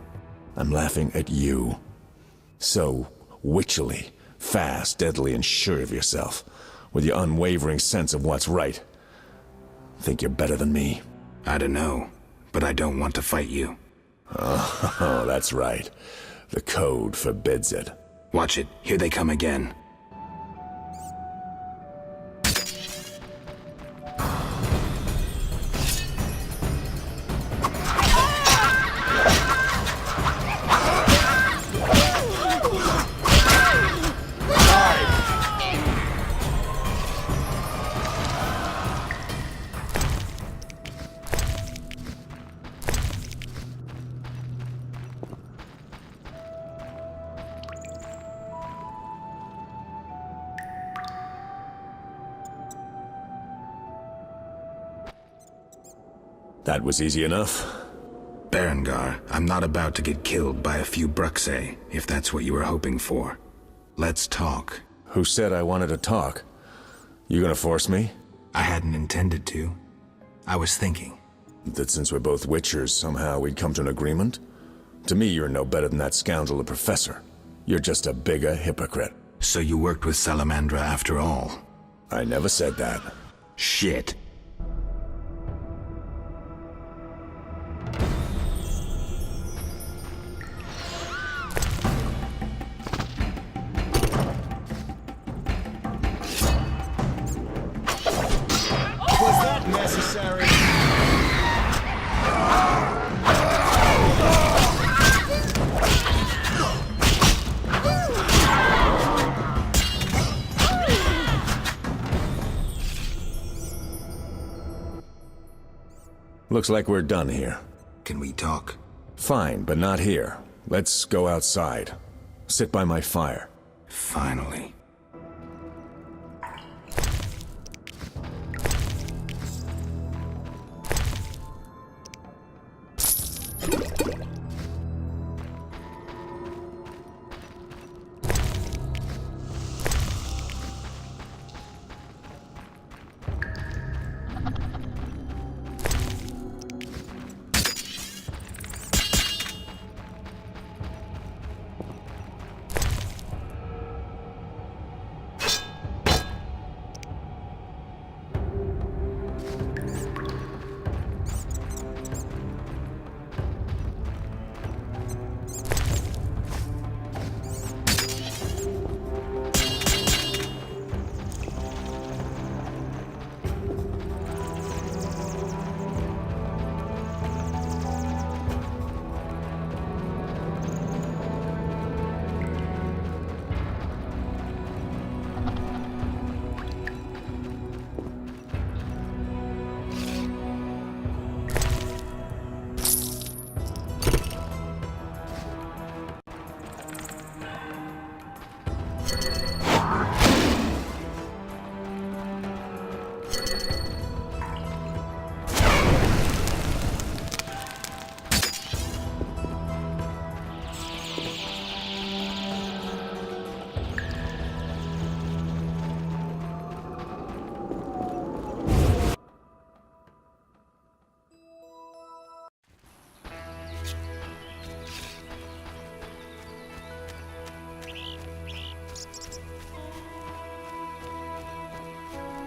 I'm laughing at you. So witchily, fast, deadly, and sure of yourself, with your unwavering sense of what's right. Think you're better than me? I don't know, but I don't want to fight you. Oh, that's right. The code forbids it. Watch it. Here they come again. That was easy enough. Berengar, I'm not about to get killed by a few Bruxae, if that's what you were hoping for. Let's talk. Who said I wanted to talk? You gonna force me? I hadn't intended to. I was thinking. That since we're both Witchers, somehow we'd come to an agreement? To me, you're no better than that scoundrel the Professor. You're just a bigger hypocrite. So you worked with Salamandra after all? I never said that. Shit. Looks like we're done here. Can we talk? Fine, but not here. Let's go outside. Sit by my fire. Finally.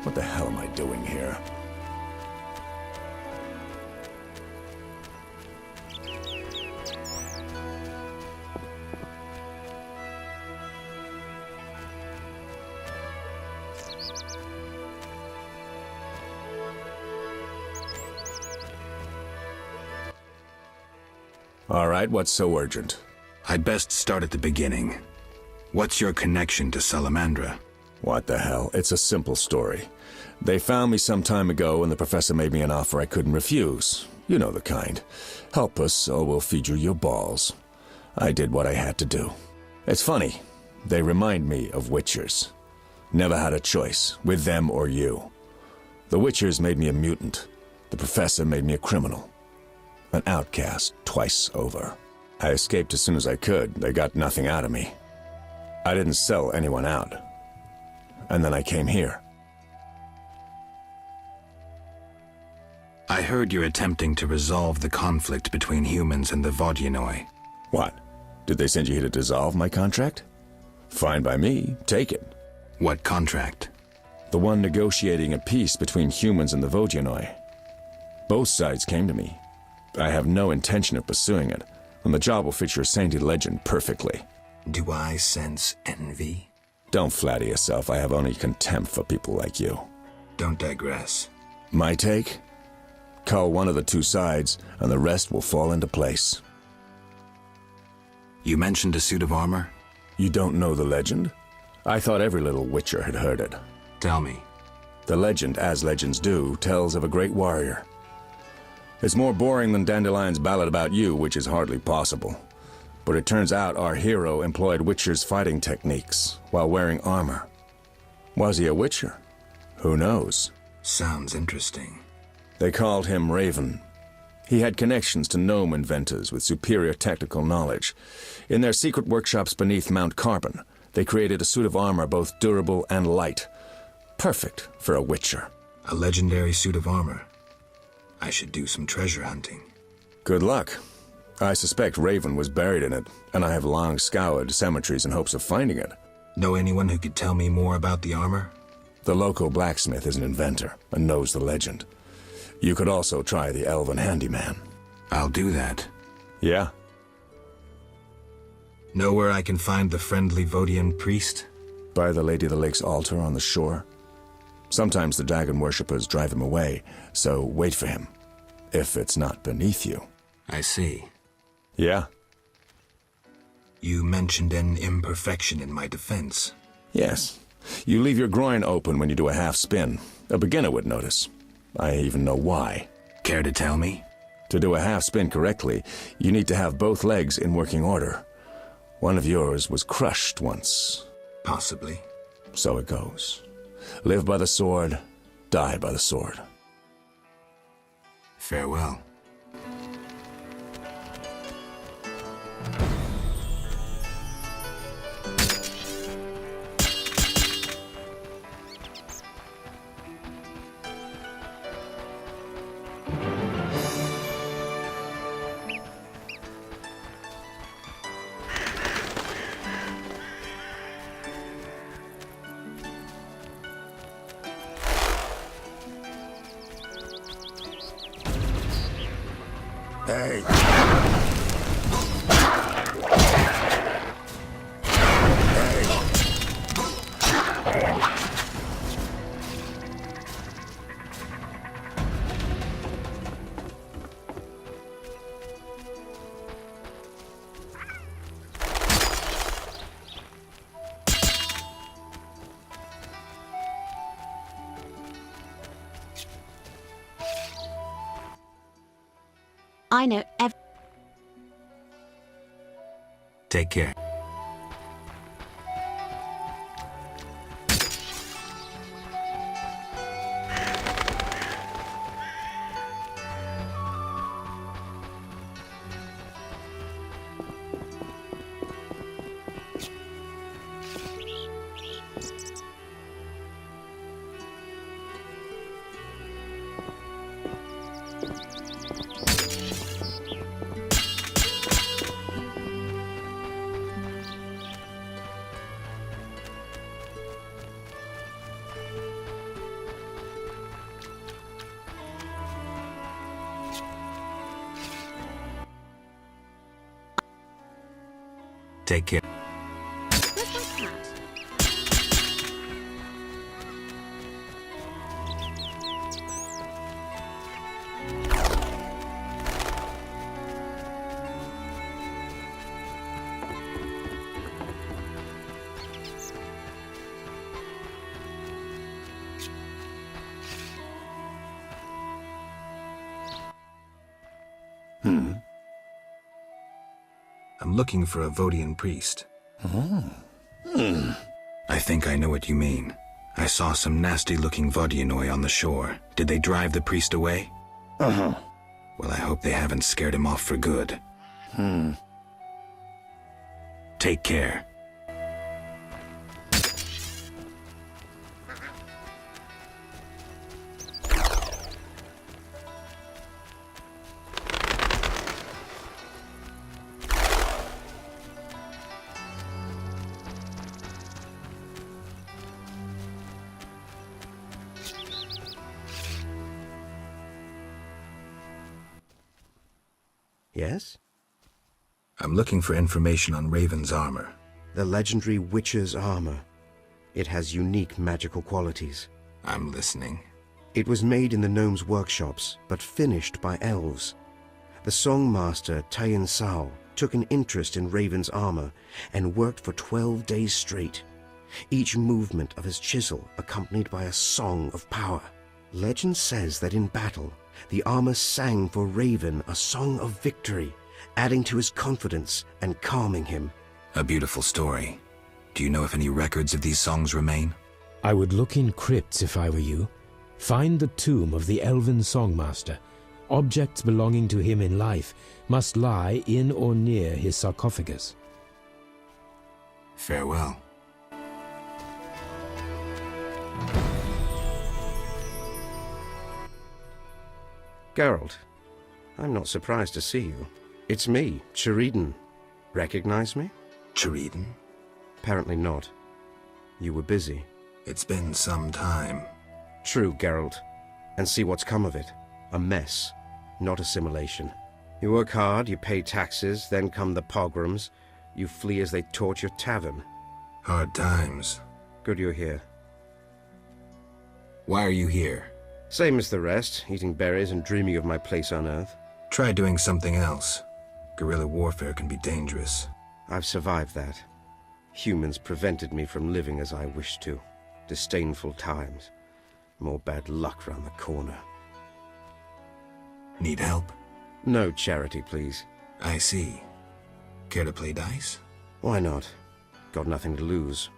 What the hell am I doing here? All right, what's so urgent? I'd best start at the beginning. What's your connection to Salamandra? What the hell? It's a simple story. They found me some time ago and the professor made me an offer I couldn't refuse. You know the kind. Help us or we'll feed you your balls. I did what I had to do. It's funny. They remind me of Witchers. Never had a choice, with them or you. The Witchers made me a mutant. The professor made me a criminal. An outcast twice over. I escaped as soon as I could. They got nothing out of me. I didn't sell anyone out. And then I came here. I heard you're attempting to resolve the conflict between humans and the Vodyanoi. What? Did they send you here to dissolve my contract? Fine by me. Take it. What contract? The one negotiating a peace between humans and the Vodyanoi. Both sides came to me. I have no intention of pursuing it, and the job will fit your sainted legend perfectly. Do I sense envy? Don't flatter yourself. I have only contempt for people like you. Don't digress. My take? Cull one of the two sides, and the rest will fall into place. You mentioned a suit of armor? You don't know the legend? I thought every little Witcher had heard it. Tell me. The legend, as legends do, tells of a great warrior. It's more boring than Dandelion's ballad about you, which is hardly possible. But it turns out our hero employed Witcher's fighting techniques while wearing armor. Was he a Witcher? Who knows? Sounds interesting. They called him Raven. He had connections to gnome inventors with superior technical knowledge. In their secret workshops beneath Mount Carbon, they created a suit of armor both durable and light. Perfect for a Witcher. A legendary suit of armor. I should do some treasure hunting. Good luck. I suspect Raven was buried in it, and I have long scoured cemeteries in hopes of finding it. Know anyone who could tell me more about the armor? The local blacksmith is an inventor and knows the legend. You could also try the elven handyman. I'll do that. Yeah? Know where I can find the friendly Vodian priest? By the Lady of the Lake's altar on the shore. Sometimes the dragon worshippers drive him away, so wait for him. If it's not beneath you. I see. Yeah? You mentioned an imperfection in my defense. Yes. You leave your groin open when you do a half spin. A beginner would notice. I even know why. Care to tell me? To do a half spin correctly, you need to have both legs in working order. One of yours was crushed once. Possibly. So it goes. Live by the sword, die by the sword. Farewell. Hey. I know Take care. Take care. Where's my cat? I'm looking for a Vodian priest. I think I know what you mean. I saw some nasty-looking Vodianoi on the shore. Did they drive the priest away? Uh-huh. Well, I hope they haven't scared him off for good. Take care. Yes? I'm looking for information on Raven's armor. The legendary Witcher's armor. It has unique magical qualities. I'm listening. It was made in the gnomes' workshops, but finished by elves. The songmaster Scoia'tael took an interest in Raven's armor and worked for 12 days straight, each movement of his chisel accompanied by a song of power. Legend says that in battle, the armor sang for Raven a song of victory, adding to his confidence and calming him. A beautiful story. Do you know if any records of these songs remain? I would look in crypts if I were you. Find the tomb of the elven songmaster. Objects belonging to him in life must lie in or near his sarcophagus. Farewell. Geralt, I'm not surprised to see you. It's me, Sheridan. Recognize me? Sheridan? Apparently not. You were busy. It's been some time. True, Geralt. And see what's come of it. A mess, not assimilation. You work hard, you pay taxes, then come the pogroms. You flee as they torch your tavern. Hard times. Good you're here. Why are you here? Same as the rest, eating berries and dreaming of my place on Earth. Try doing something else. Guerrilla warfare can be dangerous. I've survived that. Humans prevented me from living as I wished to. Disdainful times. More bad luck round the corner. Need help? No charity, please. I see. Care to play dice? Why not? Got nothing to lose.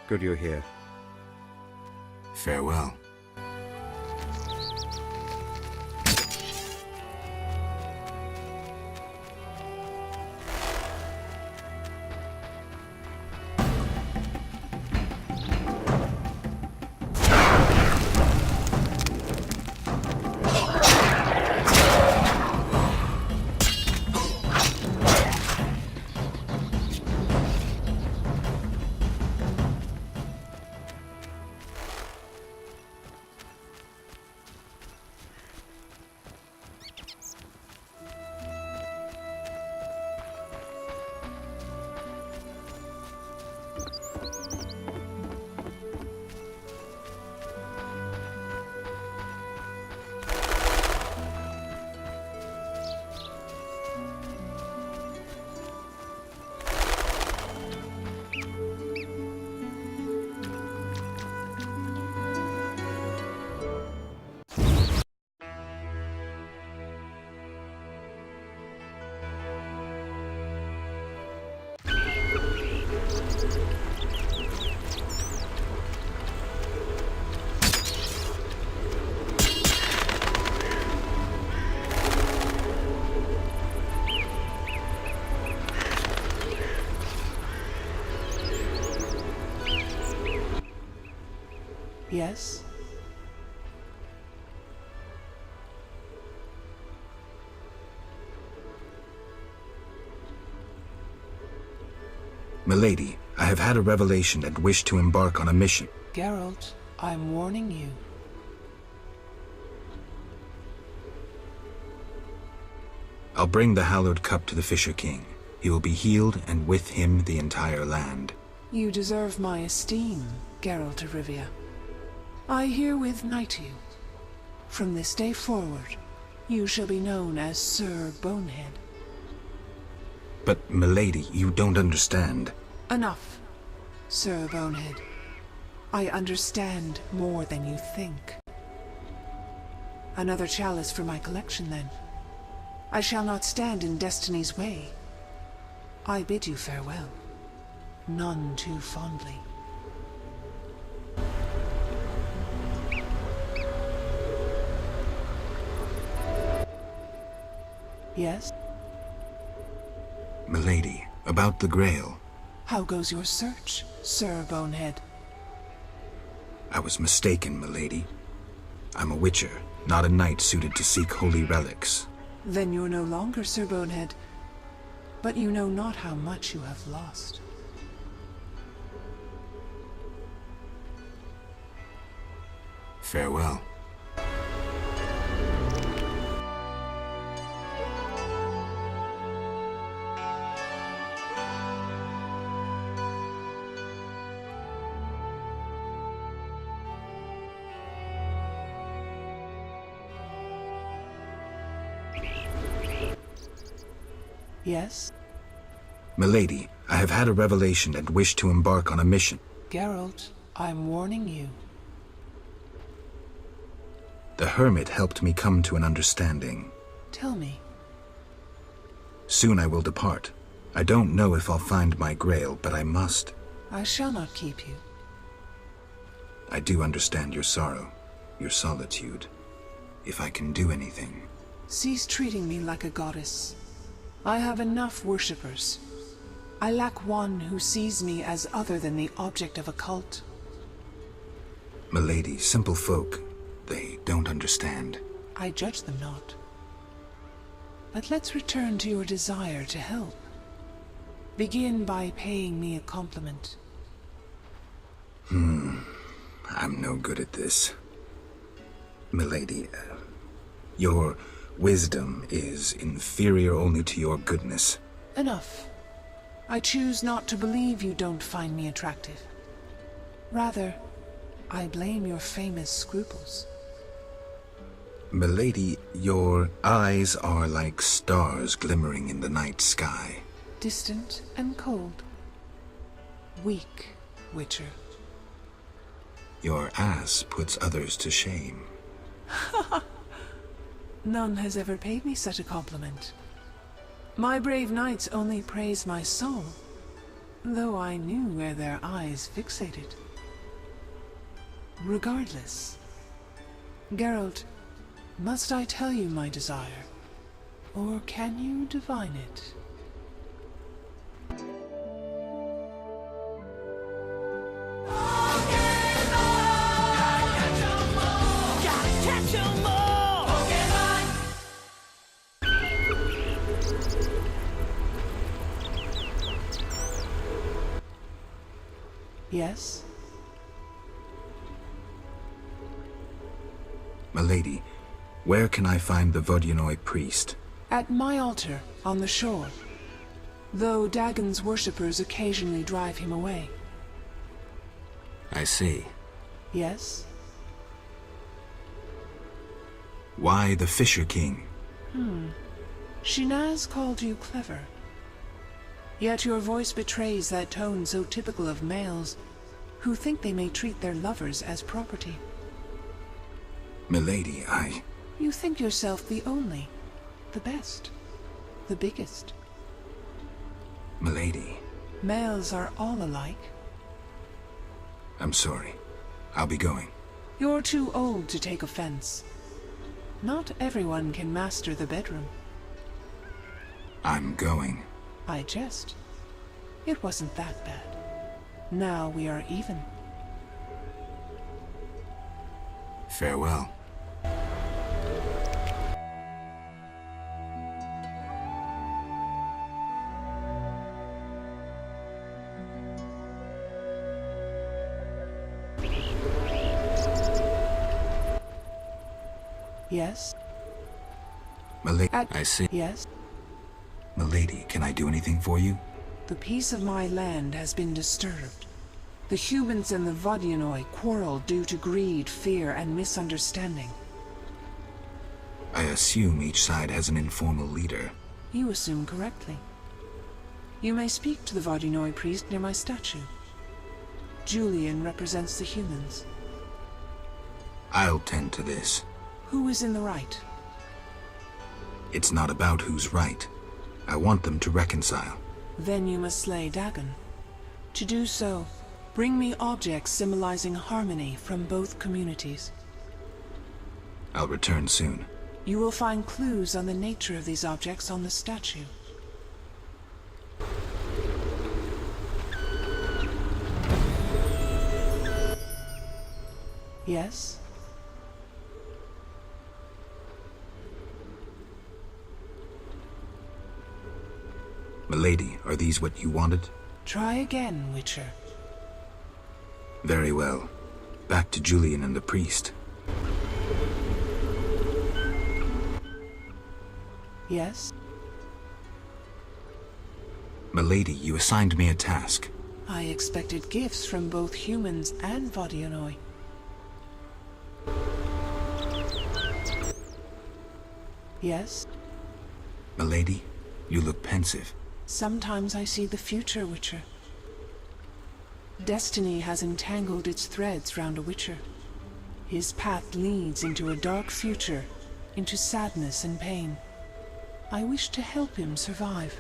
Good you're here. Farewell. Yes? Milady, I have had a revelation and wish to embark on a mission. Geralt, I'm warning you. I'll bring the hallowed cup to the Fisher King. He will be healed, and with him the entire land. You deserve my esteem, Geralt of Rivia. I herewith knight you. From this day forward, you shall be known as Sir Bonehead. But, milady, you don't understand. Enough, Sir Bonehead. I understand more than you think. Another chalice for my collection, then. I shall not stand in destiny's way. I bid you farewell. None too fondly. Yes? Milady, about the Grail. How goes your search, Sir Bonehead? I was mistaken, milady. I'm a witcher, not a knight suited to seek holy relics. Then you're no longer Sir Bonehead, but you know not how much you have lost. Farewell. Yes? Milady, I have had a revelation and wish to embark on a mission. Geralt, I'm warning you. The hermit helped me come to an understanding. Tell me. Soon I will depart. I don't know if I'll find my grail, but I must. I shall not keep you. I do understand your sorrow, your solitude. If I can do anything. Cease treating me like a goddess. I have enough worshippers. I lack one who sees me as other than the object of a cult. Milady, simple folk, they don't understand. I judge them not. But let's return to your desire to help. Begin by paying me a compliment. I'm no good at this. Milady, your wisdom is inferior only to your goodness. Enough. I choose not to believe you don't find me attractive. Rather, I blame your famous scruples. Milady, your eyes are like stars glimmering in the night sky. Distant and cold. Weak, Witcher. Your ass puts others to shame. None has ever paid me such a compliment. My brave knights only praise my soul, though I knew where their eyes fixated. Regardless, Geralt, must I tell you my desire, or can you divine it? Yes? Milady, where can I find the Vodianoi priest? At my altar, on the shore. Though Dagon's worshippers occasionally drive him away. I see. Yes? Why the Fisher King? Shinaz called you clever. Yet your voice betrays that tone so typical of males who think they may treat their lovers as property. Milady, You think yourself the only, the best, the biggest. Milady. Males are all alike. I'm sorry. I'll be going. You're too old to take offense. Not everyone can master the bedroom. I'm going. I jest. It wasn't that bad. Now we are even. Farewell. Yes? Milady, I see. Yes? Milady, can I do anything for you? The peace of my land has been disturbed. The humans and the Vodyanoi quarrel due to greed, fear, and misunderstanding. I assume each side has an informal leader. You assume correctly. You may speak to the Vodyanoi priest near my statue. Julian represents the humans. I'll tend to this. Who is in the right? It's not about who's right. I want them to reconcile. Then you must slay Dagon. To do so, bring me objects symbolizing harmony from both communities. I'll return soon. You will find clues on the nature of these objects on the statue. Yes? Milady, are these what you wanted? Try again, Witcher. Very well. Back to Julian and the priest. Yes? Milady, you assigned me a task. I expected gifts from both humans and Vodyanoi. Yes? Milady, you look pensive. Sometimes I see the future, Witcher. Destiny has entangled its threads round a Witcher. His path leads into a dark future, into sadness and pain. I wish to help him survive.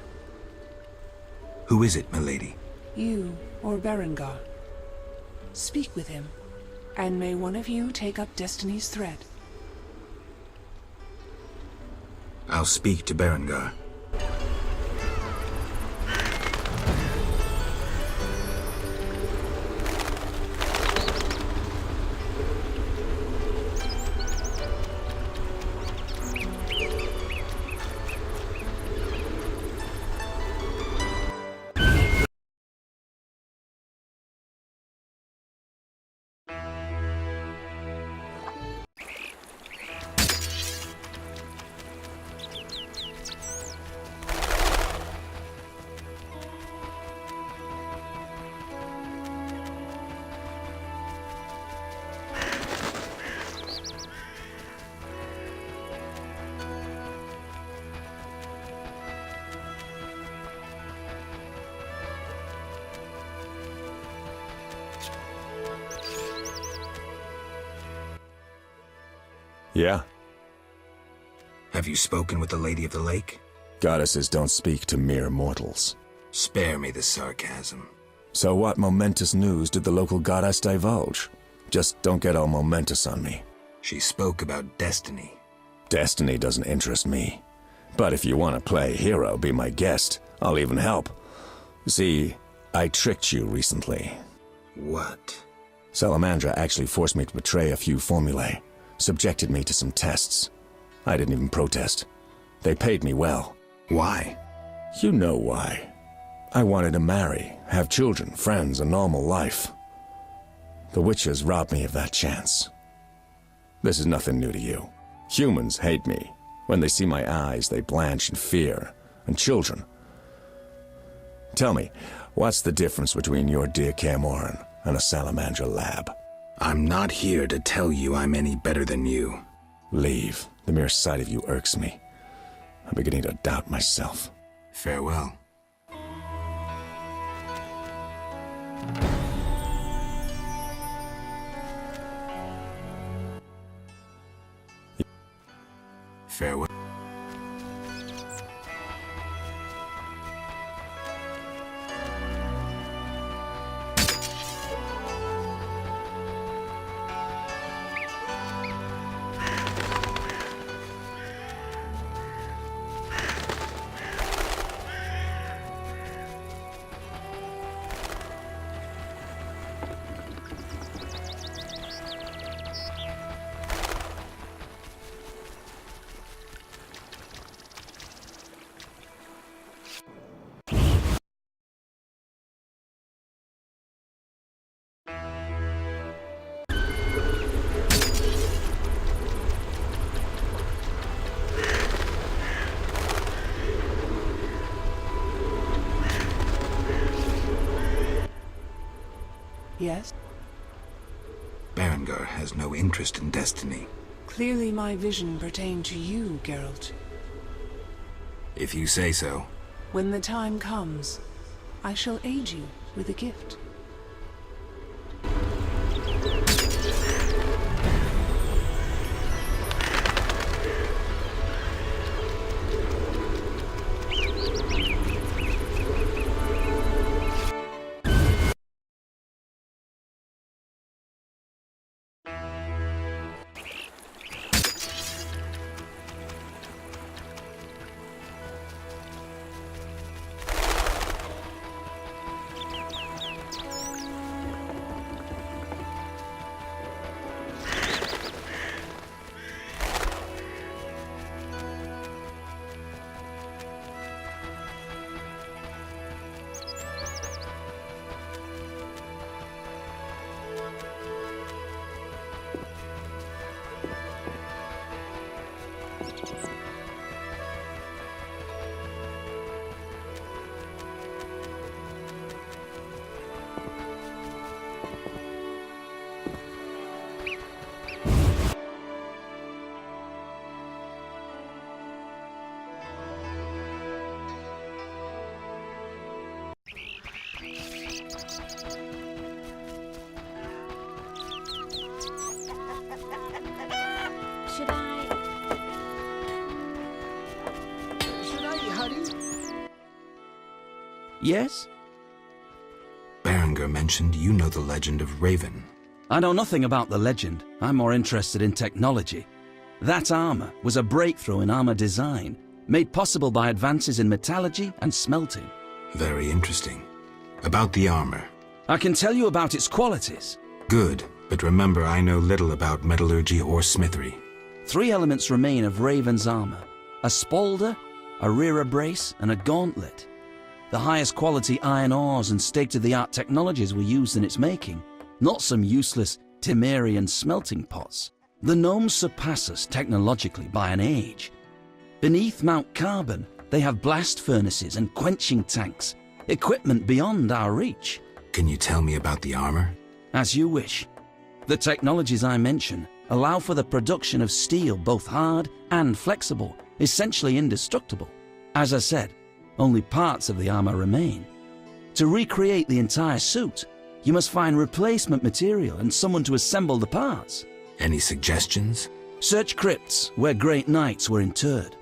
Who is it, Milady? You or Berengar. Speak with him, and may one of you take up Destiny's thread. I'll speak to Berengar. Yeah? Have you spoken with the Lady of the Lake? Goddesses don't speak to mere mortals. Spare me the sarcasm. So what momentous news did the local goddess divulge? Just don't get all momentous on me. She spoke about destiny. Destiny doesn't interest me. But if you want to play hero, be my guest. I'll even help. See, I tricked you recently. What? Salamandra actually forced me to betray a few formulae. Subjected me to some tests. I didn't even protest. They paid me well. Why? You know why. I wanted to marry, have children, friends, a normal life. The Witchers robbed me of that chance. This is nothing new to you. Humans hate me. When they see my eyes, they blanch in fear. And children. Tell me, what's the difference between your dear Camoran and a Salamandra lab? I'm not here to tell you I'm any better than you. Leave. The mere sight of you irks me. I'm beginning to doubt myself. Farewell. Farewell. Yes? Berengar has no interest in destiny. Clearly my vision pertained to you, Geralt. If you say so. When the time comes, I shall aid you with a gift. Yes? Berengar mentioned you know the legend of Raven. I know nothing about the legend. I'm more interested in technology. That armor was a breakthrough in armor design, made possible by advances in metallurgy and smelting. Very interesting. About the armor. I can tell you about its qualities. Good, but remember I know little about metallurgy or smithery. 3 elements remain of Raven's armor: a spalder, a rear brace, and a gauntlet. The highest quality iron ores and state-of-the-art technologies were used in its making, not some useless Temerian smelting pots. The gnomes surpass us technologically by an age. Beneath Mount Carbon, they have blast furnaces and quenching tanks, equipment beyond our reach. Can you tell me about the armor? As you wish. The technologies I mention allow for the production of steel both hard and flexible, essentially indestructible. As I said, only parts of the armor remain. To recreate the entire suit, you must find replacement material and someone to assemble the parts. Any suggestions? Search crypts where great knights were interred.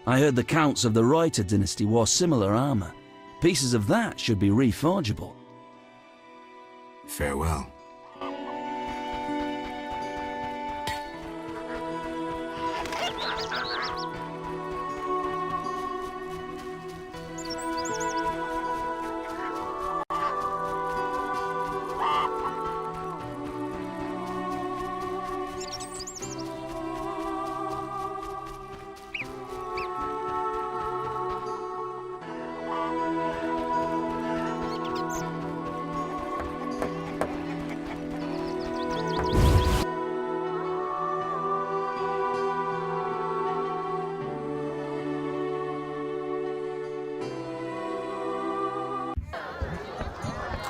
I heard the counts of the Reuter dynasty wore similar armor. Pieces of that should be reforgeable. Farewell.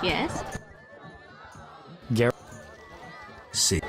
Yes? See.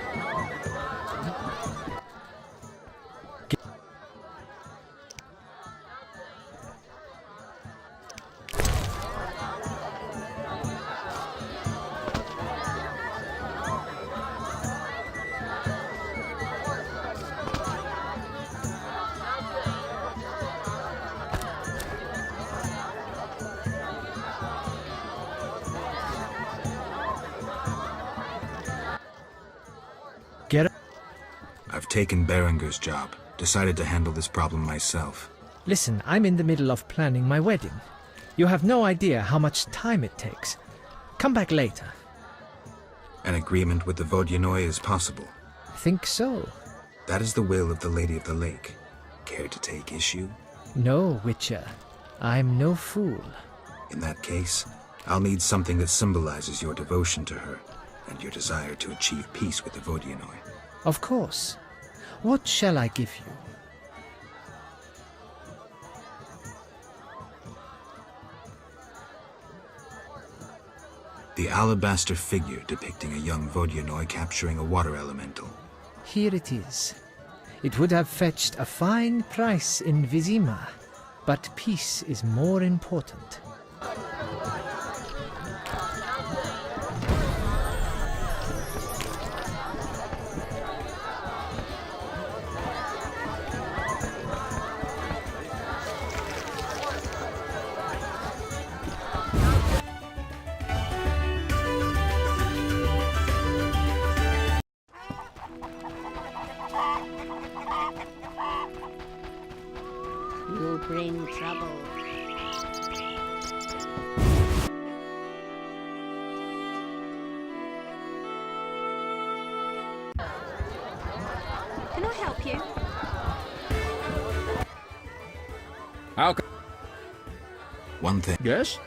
I've taken Berengar's job. Decided to handle this problem myself. Listen, I'm in the middle of planning my wedding. You have no idea how much time it takes. Come back later. An agreement with the Vodyanoi is possible. Think so? That is the will of the Lady of the Lake. Care to take issue? No, Witcher. I'm no fool. In that case, I'll need something that symbolizes your devotion to her and your desire to achieve peace with the Vodyanoi. Of course. What shall I give you? The alabaster figure depicting a young Vodyanoi capturing a water elemental. Here it is. It would have fetched a fine price in Vizima, but peace is more important. You bring trouble. Can I help you? How One thing. Yes?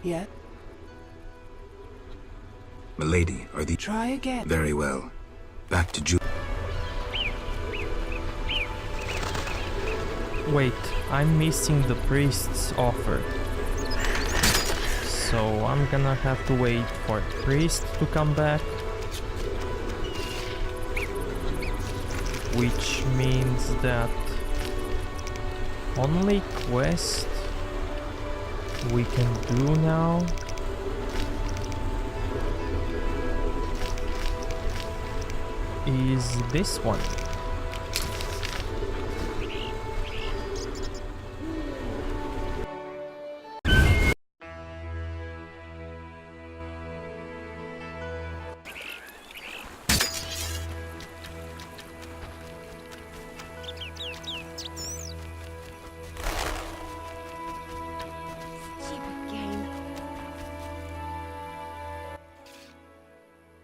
Yet? Milady, are the... Try again. Very well. Back to Ju... Wait, I'm missing the priest's offer. So I'm gonna have to wait for the priest to come back. Which means that only quest we can do now is this one.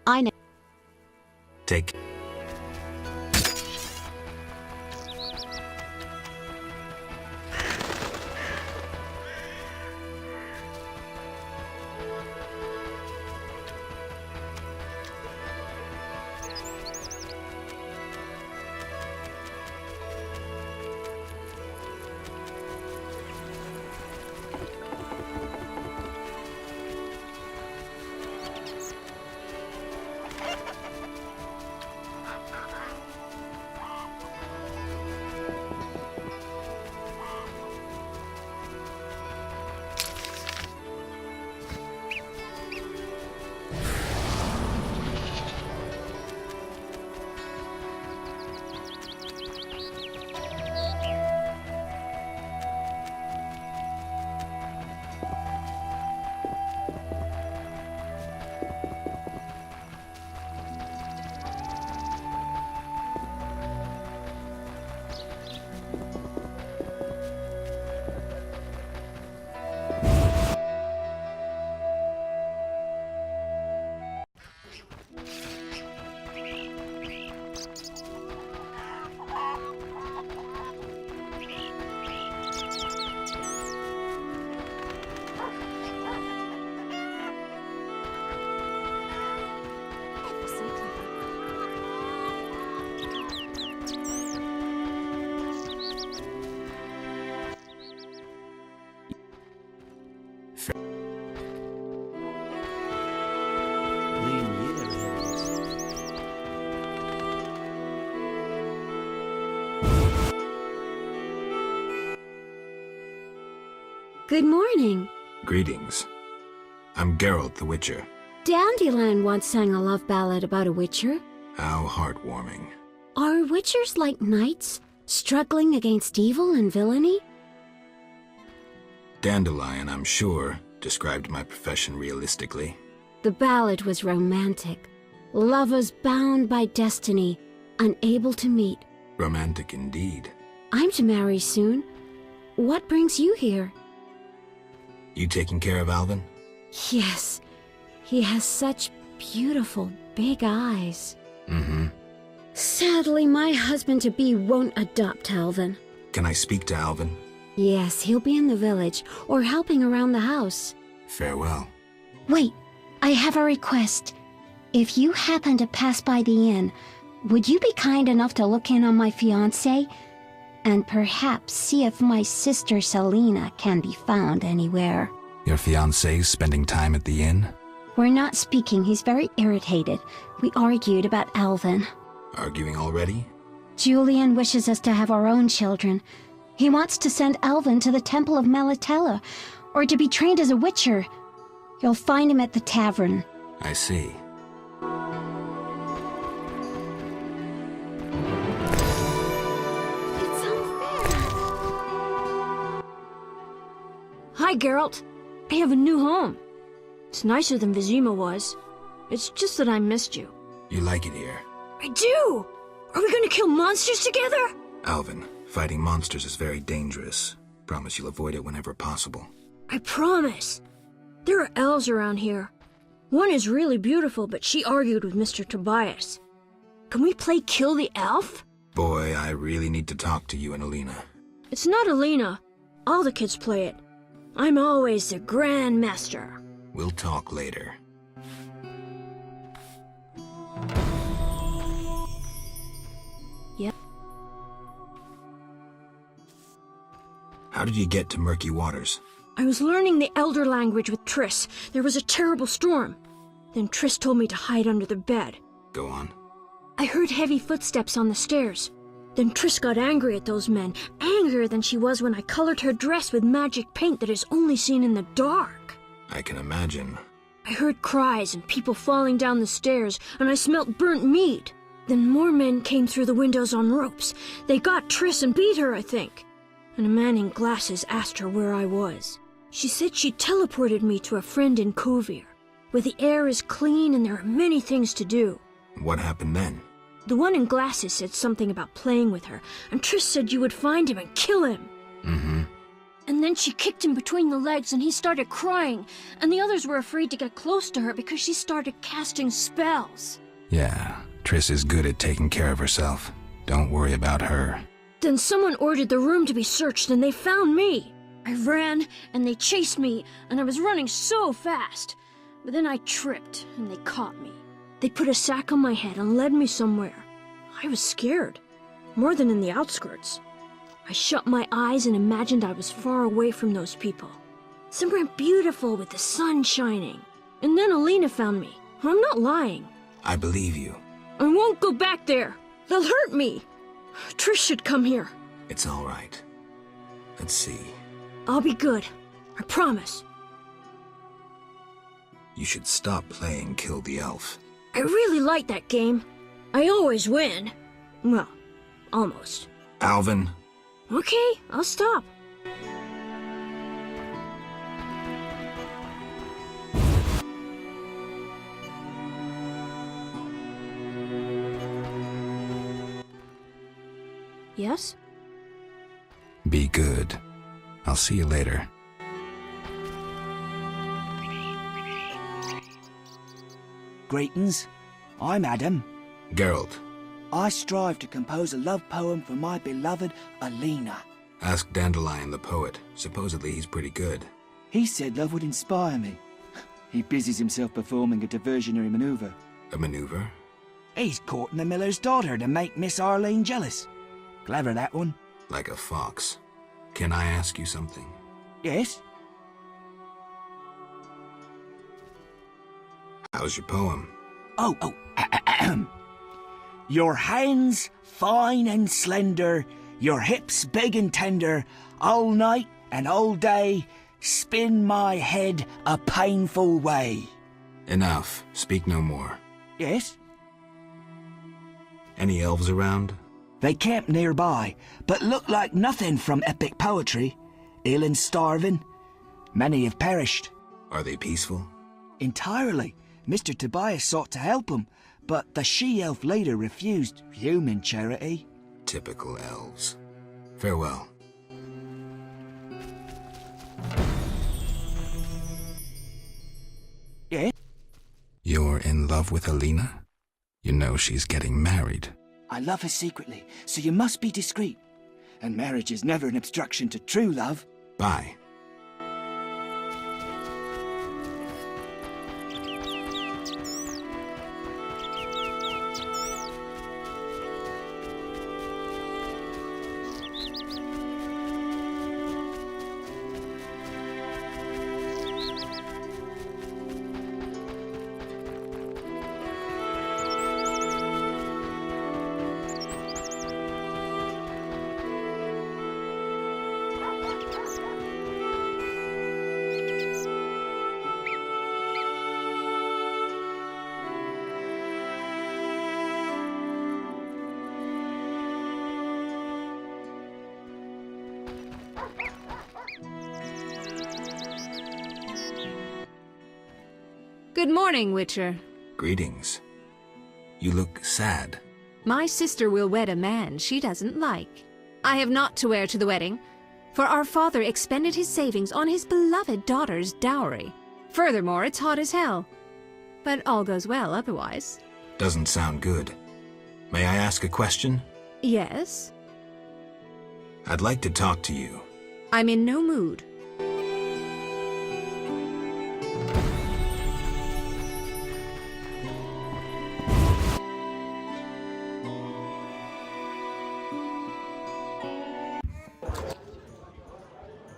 I know. Take... Good morning. Greetings. I'm Geralt the Witcher. Dandelion once sang a love ballad about a witcher. How heartwarming. Are witchers like knights, struggling against evil and villainy? Dandelion, I'm sure, described my profession realistically. The ballad was romantic. Lovers bound by destiny, unable to meet. Romantic indeed. I'm to marry soon. What brings you here? You taking care of Alvin? Yes. He has such beautiful, big eyes. Mm-hmm. Sadly, my husband-to-be won't adopt Alvin. Can I speak to Alvin? Yes, he'll be in the village, or helping around the house. Farewell. Wait, I have a request. If you happen to pass by the inn, would you be kind enough to look in on my fiancé? And perhaps see if my sister Selena can be found anywhere. Your fiancé's spending time at the inn? We're not speaking. He's very irritated. We argued about Alvin. Arguing already? Julian wishes us to have our own children. He wants to send Alvin to the Temple of Melitella, or to be trained as a witcher. You'll find him at the tavern. I see. Hi, Geralt. I have a new home. It's nicer than Vizima was. It's just that I missed you. You like it here? I do! Are we gonna kill monsters together? Alvin, fighting monsters is very dangerous. Promise you'll avoid it whenever possible. I promise. There are elves around here. One is really beautiful, but she argued with Mr. Tobias. Can we play Kill the Elf? Boy, I really need to talk to you and Alina. It's not Alina. All the kids play it. I'm always the Grand Master. We'll talk later. Yep. How did you get to Murky Waters? I was learning the Elder language with Triss. There was a terrible storm. Then Triss told me to hide under the bed. Go on. I heard heavy footsteps on the stairs. Then Triss got angry at those men, angrier than she was when I colored her dress with magic paint that is only seen in the dark. I can imagine. I heard cries and people falling down the stairs, and I smelt burnt meat. Then more men came through the windows on ropes. They got Triss and beat her, I think. And a man in glasses asked her where I was. She said she teleported me to a friend in Kovir, where the air is clean and there are many things to do. What happened then? The one in glasses said something about playing with her, and Triss said you would find him and kill him. Mm-hmm. And then she kicked him between the legs and he started crying, and the others were afraid to get close to her because she started casting spells. Yeah, Triss is good at taking care of herself. Don't worry about her. Then someone ordered the room to be searched and they found me. I ran and they chased me, and I was running so fast. But then I tripped and they caught me. They put a sack on my head and led me somewhere. I was scared, more than in the outskirts. I shut my eyes and imagined I was far away from those people. Somewhere beautiful with the sun shining. And then Alina found me. I'm not lying. I believe you. I won't go back there. They'll hurt me. Trish should come here. It's all right. Let's see. I'll be good. I promise. You should stop playing Kill the Elf. I really like that game. I always win. Well, almost. Alvin. Okay, I'll stop. Yes? Be good. I'll see you later. Greetings. I'm Adam. Geralt. I strive to compose a love poem for my beloved Alina. Ask Dandelion the poet. Supposedly he's pretty good. He said love would inspire me. He busies himself performing a diversionary maneuver. A maneuver? He's courting the miller's daughter to make Miss Arlene jealous. Clever, that one. Like a fox. Can I ask you something? Yes? How's your poem? Your hands fine and slender, your hips big and tender, all night and all day, Spin my head a painful way. Enough. Speak no more. Yes? Any elves around? They camp nearby, but look like nothing from epic poetry. Ill and starving. Many have perished. Are they peaceful? Entirely. Mr. Tobias sought to help them, but the she-elf leader refused human charity. Typical elves. Farewell. Yeah? You're in love with Alina? You know she's getting married. I love her secretly, so you must be discreet. And marriage is never an obstruction to true love. Bye. Good morning, Witcher. Greetings. You look sad. My sister will wed a man she doesn't like. I have naught to wear to the wedding, for our father expended his savings on his beloved daughter's dowry. Furthermore, it's hot as hell. But all goes well otherwise. Doesn't sound good. May I ask a question? Yes? I'd like to talk to you. I'm in no mood.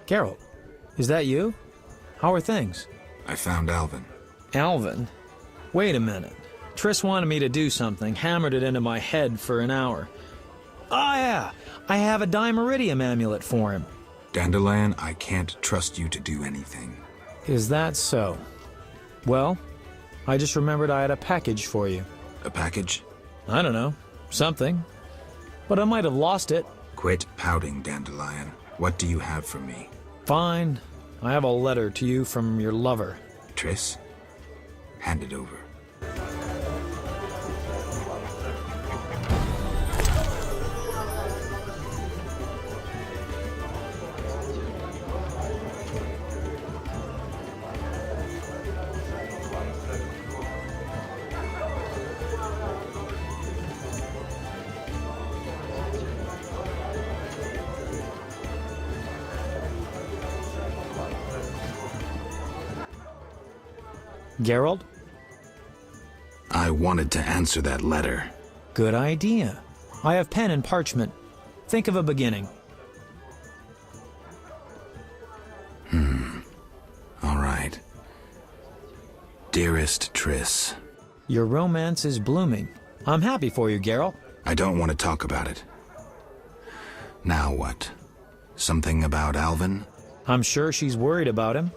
Geralt, is that you? How are things? I found Alvin. Alvin? Wait a minute. Triss wanted me to do something, hammered it into my head for an hour. Oh yeah, I have a Dimeridium amulet for him. Dandelion, I can't trust you to do anything. Is that so? Well, I just remembered I had a package for you. A package? I don't know. Something. But I might have lost it. Quit pouting, Dandelion. What do you have for me? Fine. I have a letter to you from your lover. Triss? Hand it over. Geralt? I wanted to answer that letter. Good idea. I have pen and parchment. Think of a beginning. All right. Dearest Triss. Your romance is blooming. I'm happy for you, Geralt. I don't want to talk about it. Now what? Something about Alvin? I'm sure she's worried about him.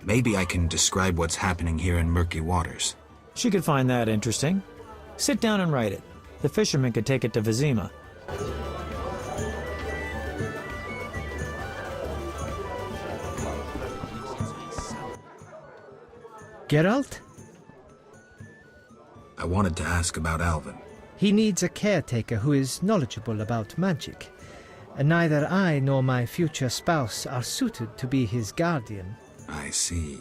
Maybe I can describe what's happening here in Murky Waters. She could find that interesting. Sit down and write it. The fisherman could take it to Vizima. Geralt? I wanted to ask about Alvin. He needs a caretaker who is knowledgeable about magic. Neither I nor my future spouse are suited to be his guardian. I see.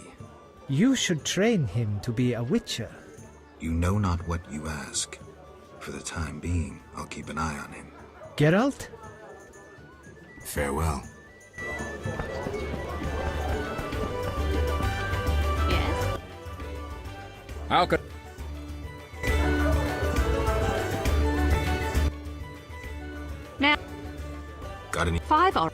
You should train him to be a witcher. You know not what you ask. For the time being, I'll keep an eye on him. Geralt? Farewell. Yes? How could... Now... Got any... 5 or...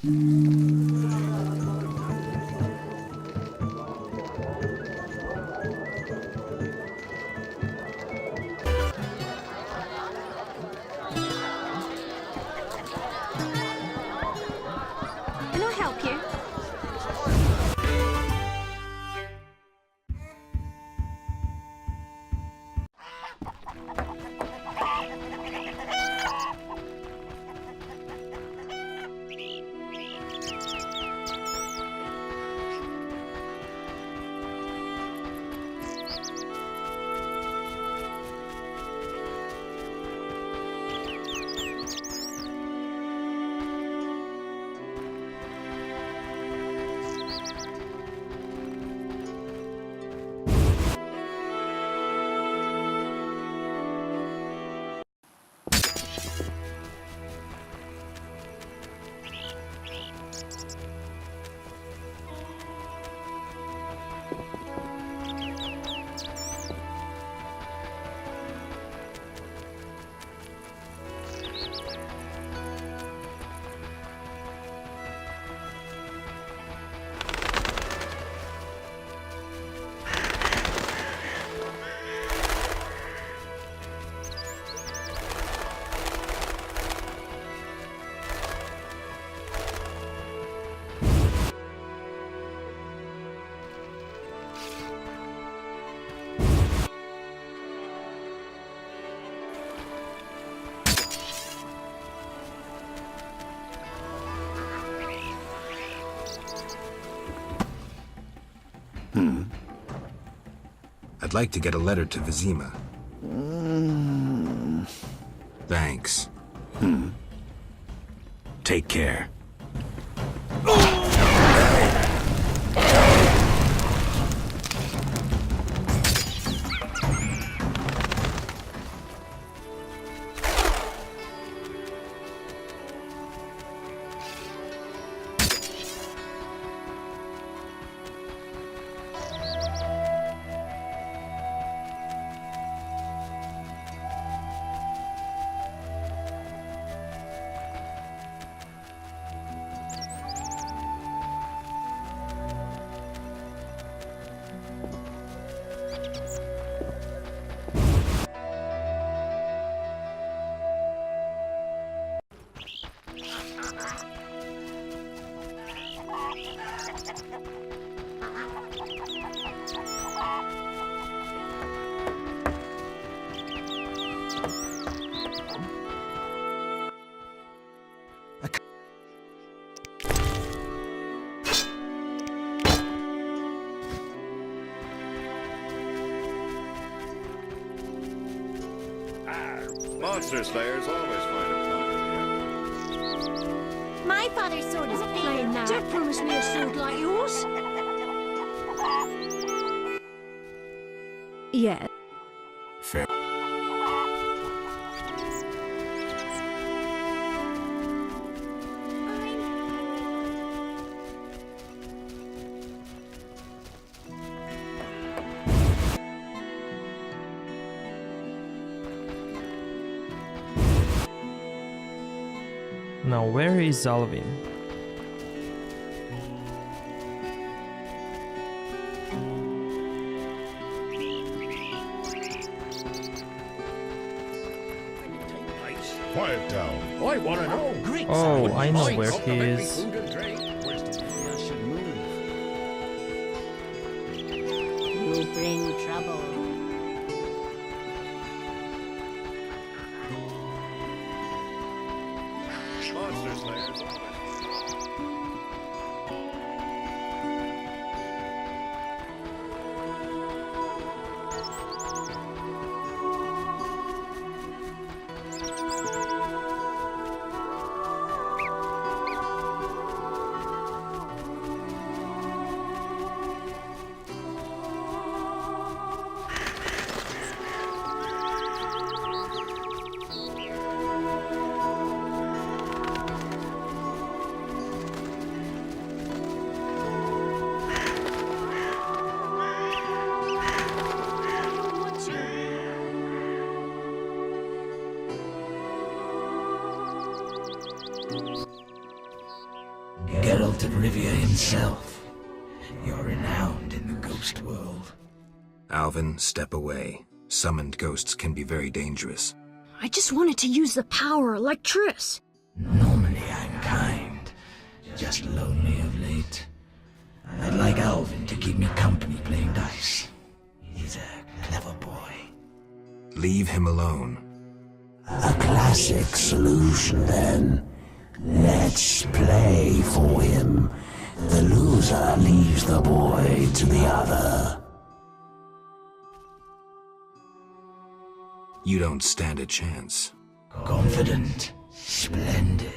Can I help you? I'd like to get a letter to Vizima. Thanks. Take care. Monster slayers always find it fun. My father's sword is playing now. Don't promise me a sword like yours. Yeah. Fair. Now where is Alvin? Quiet down. I want to know. Oh, I know where he is. You bring trouble. Monster slayers always. of Rivia himself. You're renowned in the ghost world. Alvin, step away. Summoned ghosts can be very dangerous. I just wanted to use the power like Triss. Normally I'm kind, just lonely of late. I'd like Alvin to keep me company playing dice. He's a clever boy. Leave him alone. A classic solution, then. Let's play for him. The loser leaves the boy to the other. You don't stand a chance. Confident, splendid.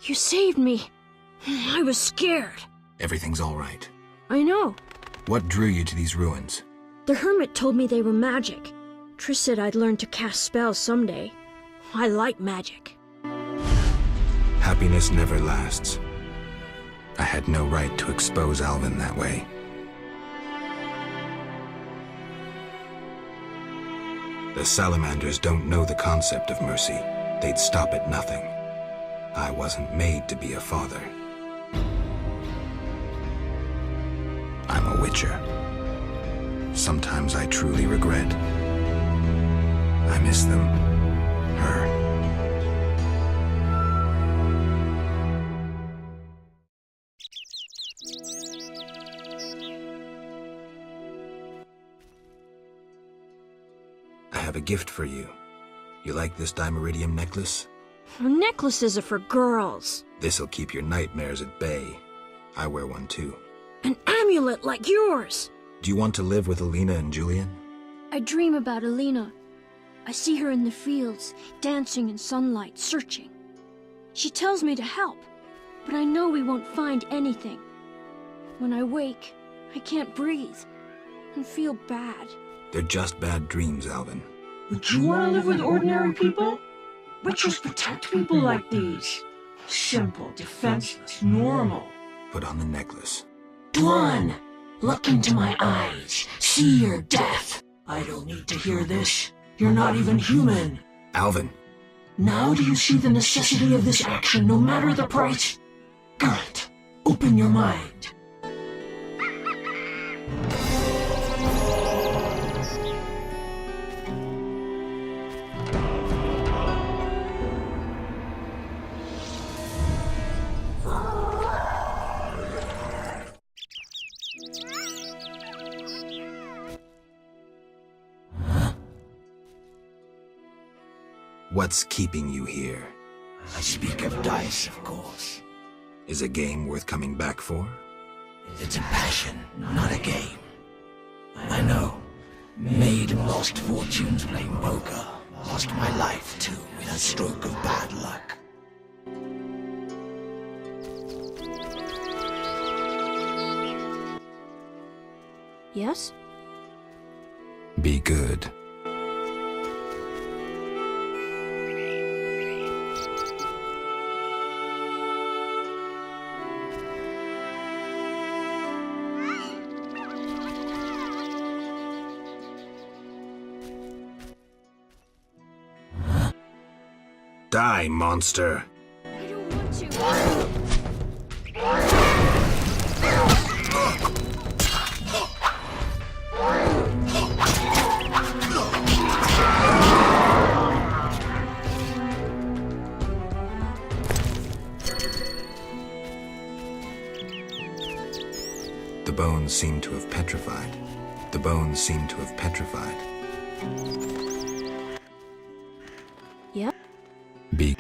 You saved me. I was scared. Everything's all right. I know. What drew you to these ruins? The hermit told me they were magic. Triss said I'd learn to cast spells someday. I like magic. Happiness never lasts. I had no right to expose Alvin that way. The salamanders don't know the concept of mercy. They'd stop at nothing. I wasn't made to be a father. I'm a witcher. Sometimes I truly regret. I miss them. Her. I have a gift for you. You like this dimeridium necklace? Necklaces are for girls. This'll keep your nightmares at bay. I wear one too. An amulet like yours. Do you want to live with Alina and Julian? I dream about Alina. I see her in the fields, dancing in sunlight, searching. She tells me to help, but I know we won't find anything. When I wake, I can't breathe and feel bad. They're just bad dreams, Alvin. Would you want to live with ordinary people? Witchers protect people like these. Simple, defenseless, normal. Put on the necklace. Dwan, look into my eyes. See your death. I don't need to hear this. You're not even human. Alvin. Now do you see the necessity of this action, no matter the price? Geralt, open your mind. What's keeping you here? I speak of dice, of course. Is a game worth coming back for? It's a passion, not a game. I know. Made and lost fortunes playing poker. Lost my life, too, in a stroke of bad luck. Yes? Be good. Die, monster! I don't want to. seem to have petrified. The bones seem to have petrified. Yep. Be...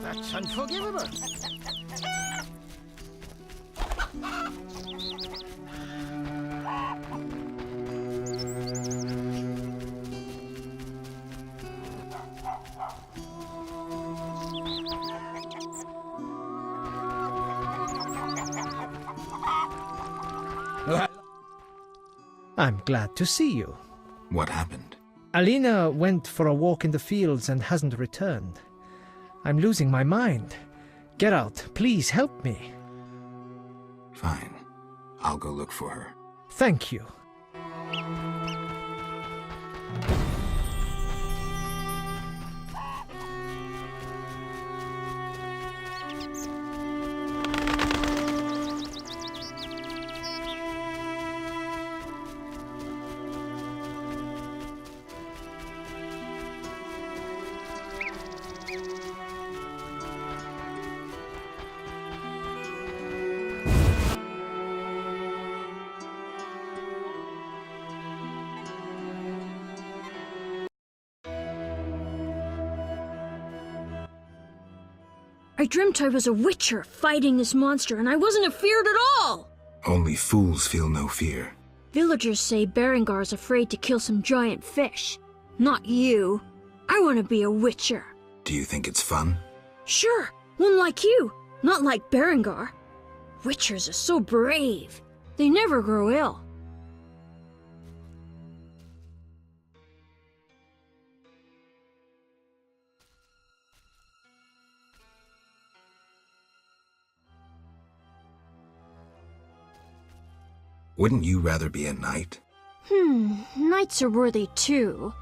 That's unforgivable. I'm glad to see you. What happened? Alina went for a walk in the fields and hasn't returned. I'm losing my mind. Geralt, please help me. Fine. I'll go look for her. Thank you. I dreamt I was a witcher fighting this monster, and I wasn't afeared at all! Only fools feel no fear. Villagers say Berengar's afraid to kill some giant fish. Not you. I want to be a witcher. Do you think it's fun? Sure, one like you, not like Berengar. Witchers are so brave. They never grow ill. Wouldn't you rather be a knight? Knights are worthy too.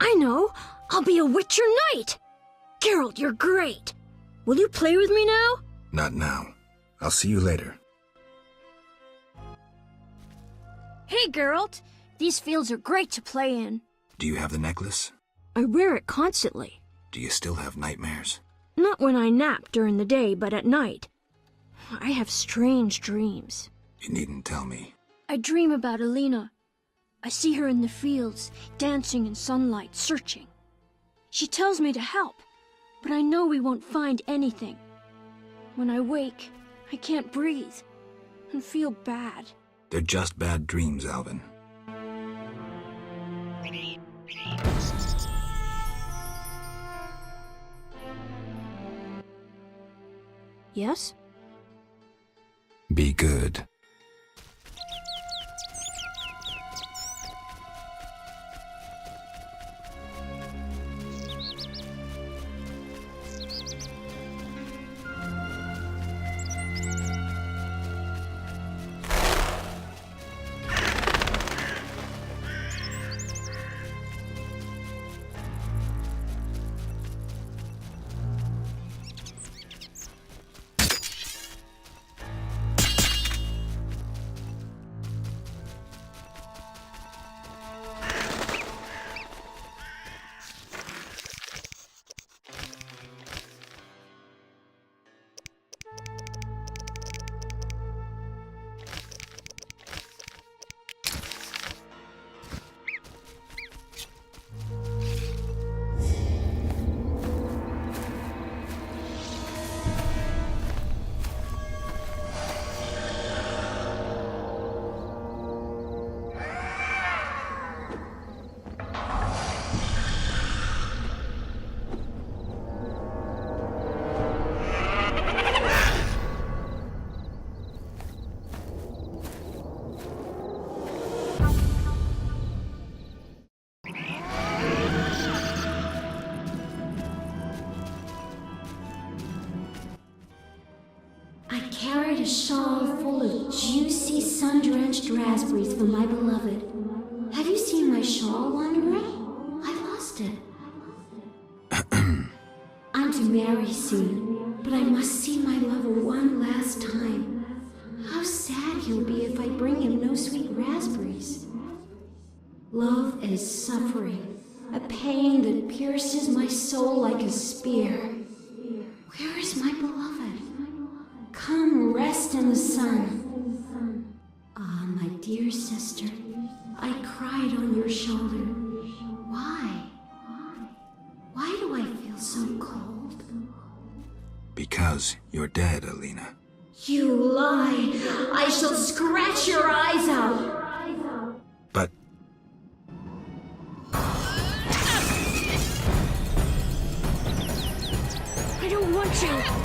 I know! I'll be a witcher knight! Geralt, you're great! Will you play with me now? Not now. I'll see you later. Hey, Geralt! These fields are great to play in. Do you have the necklace? I wear it constantly. Do you still have nightmares? Not when I nap during the day, but at night. I have strange dreams. You needn't tell me. I dream about Alina. I see her in the fields, dancing in sunlight, searching. She tells me to help, but I know we won't find anything. When I wake, I can't breathe and feel bad. They're just bad dreams, Alvin. Yes? Be good. I carried a shawl full of juicy, sun-drenched raspberries for my beloved. Have you seen my shawl, Wanderer? I lost it. I'm to marry soon, but I must see my lover one last time. How sad he'll be if I bring him no sweet raspberries. Love is suffering, a pain that pierces my soul like a spear. Where is my beloved? Come rest in the sun. Ah, my dear sister, I cried on your shoulder. Why? Why do I feel so cold? Because you're dead, Alina. You lie! I shall scratch your eyes out! But I don't want to!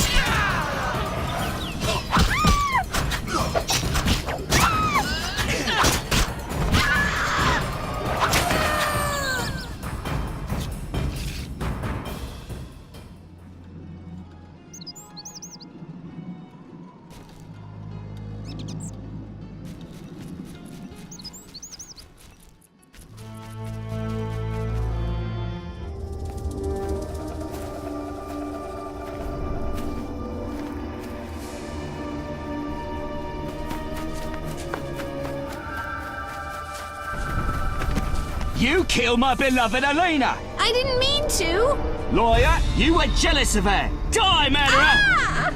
You killed my beloved Alina! I didn't mean to! Lawyer, you were jealous of her! Die, murderer! Ah!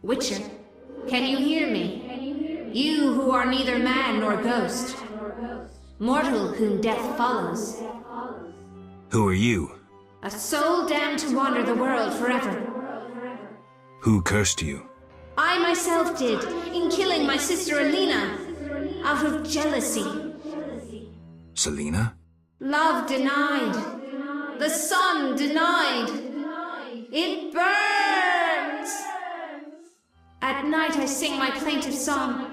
Witcher, can you hear me? You who are neither man nor ghost, mortal whom death follows, who are you? a soul damned to wander the world forever. Who cursed you? I myself did, in killing my sister Alina, out of jealousy. Selena? Love denied, the sun denied, it burns! At night I sing my plaintive song.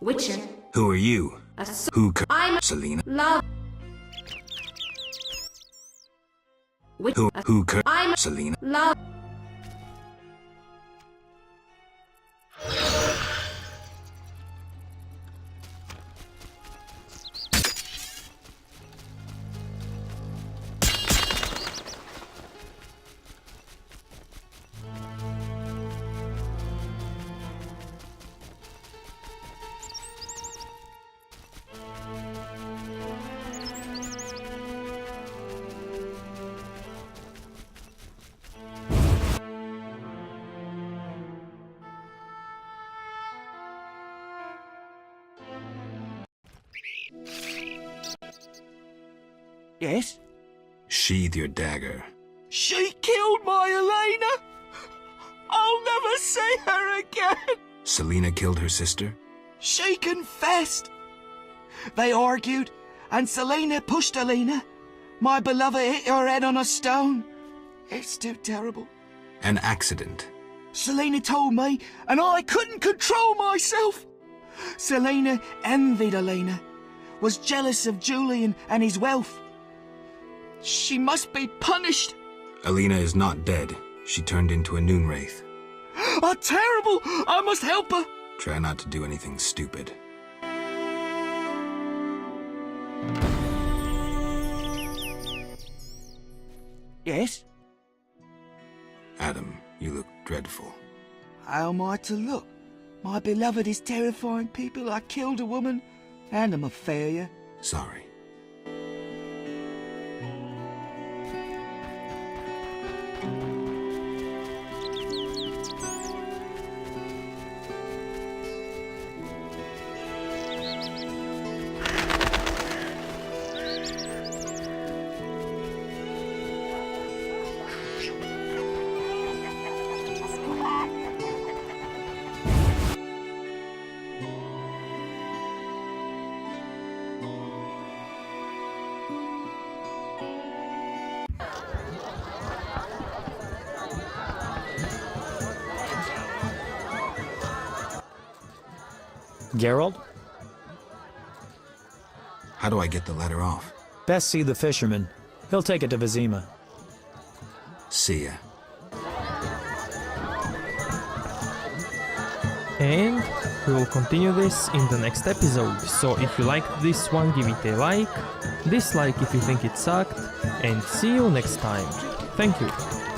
Witcher. Who are you? Who I'm Selena? Love. Who I'm Selena? Love. Yes? Sheathe your dagger. She killed my Elena! I'll never see her again! Selena killed her sister? She confessed! They argued, and Selena pushed Elena. My beloved hit her head on a stone. It's too terrible. An accident. Selena told me, and I couldn't control myself. Selena envied Elena, was jealous of Julian and his wealth. She must be punished. Alina is not dead. She turned into a noon wraith. Oh, terrible! I must help her. Try not to do anything stupid. Yes? Adam, you look dreadful. How am I to look? My beloved is terrifying people. I killed a woman, and I'm a failure. Sorry. Geralt? How do I get the letter off? Best see the fisherman. He'll take it to Vizima. See ya. And we will continue this in the next episode, so if you liked this one, give it a like, dislike if you think it sucked, and see you next time. Thank you.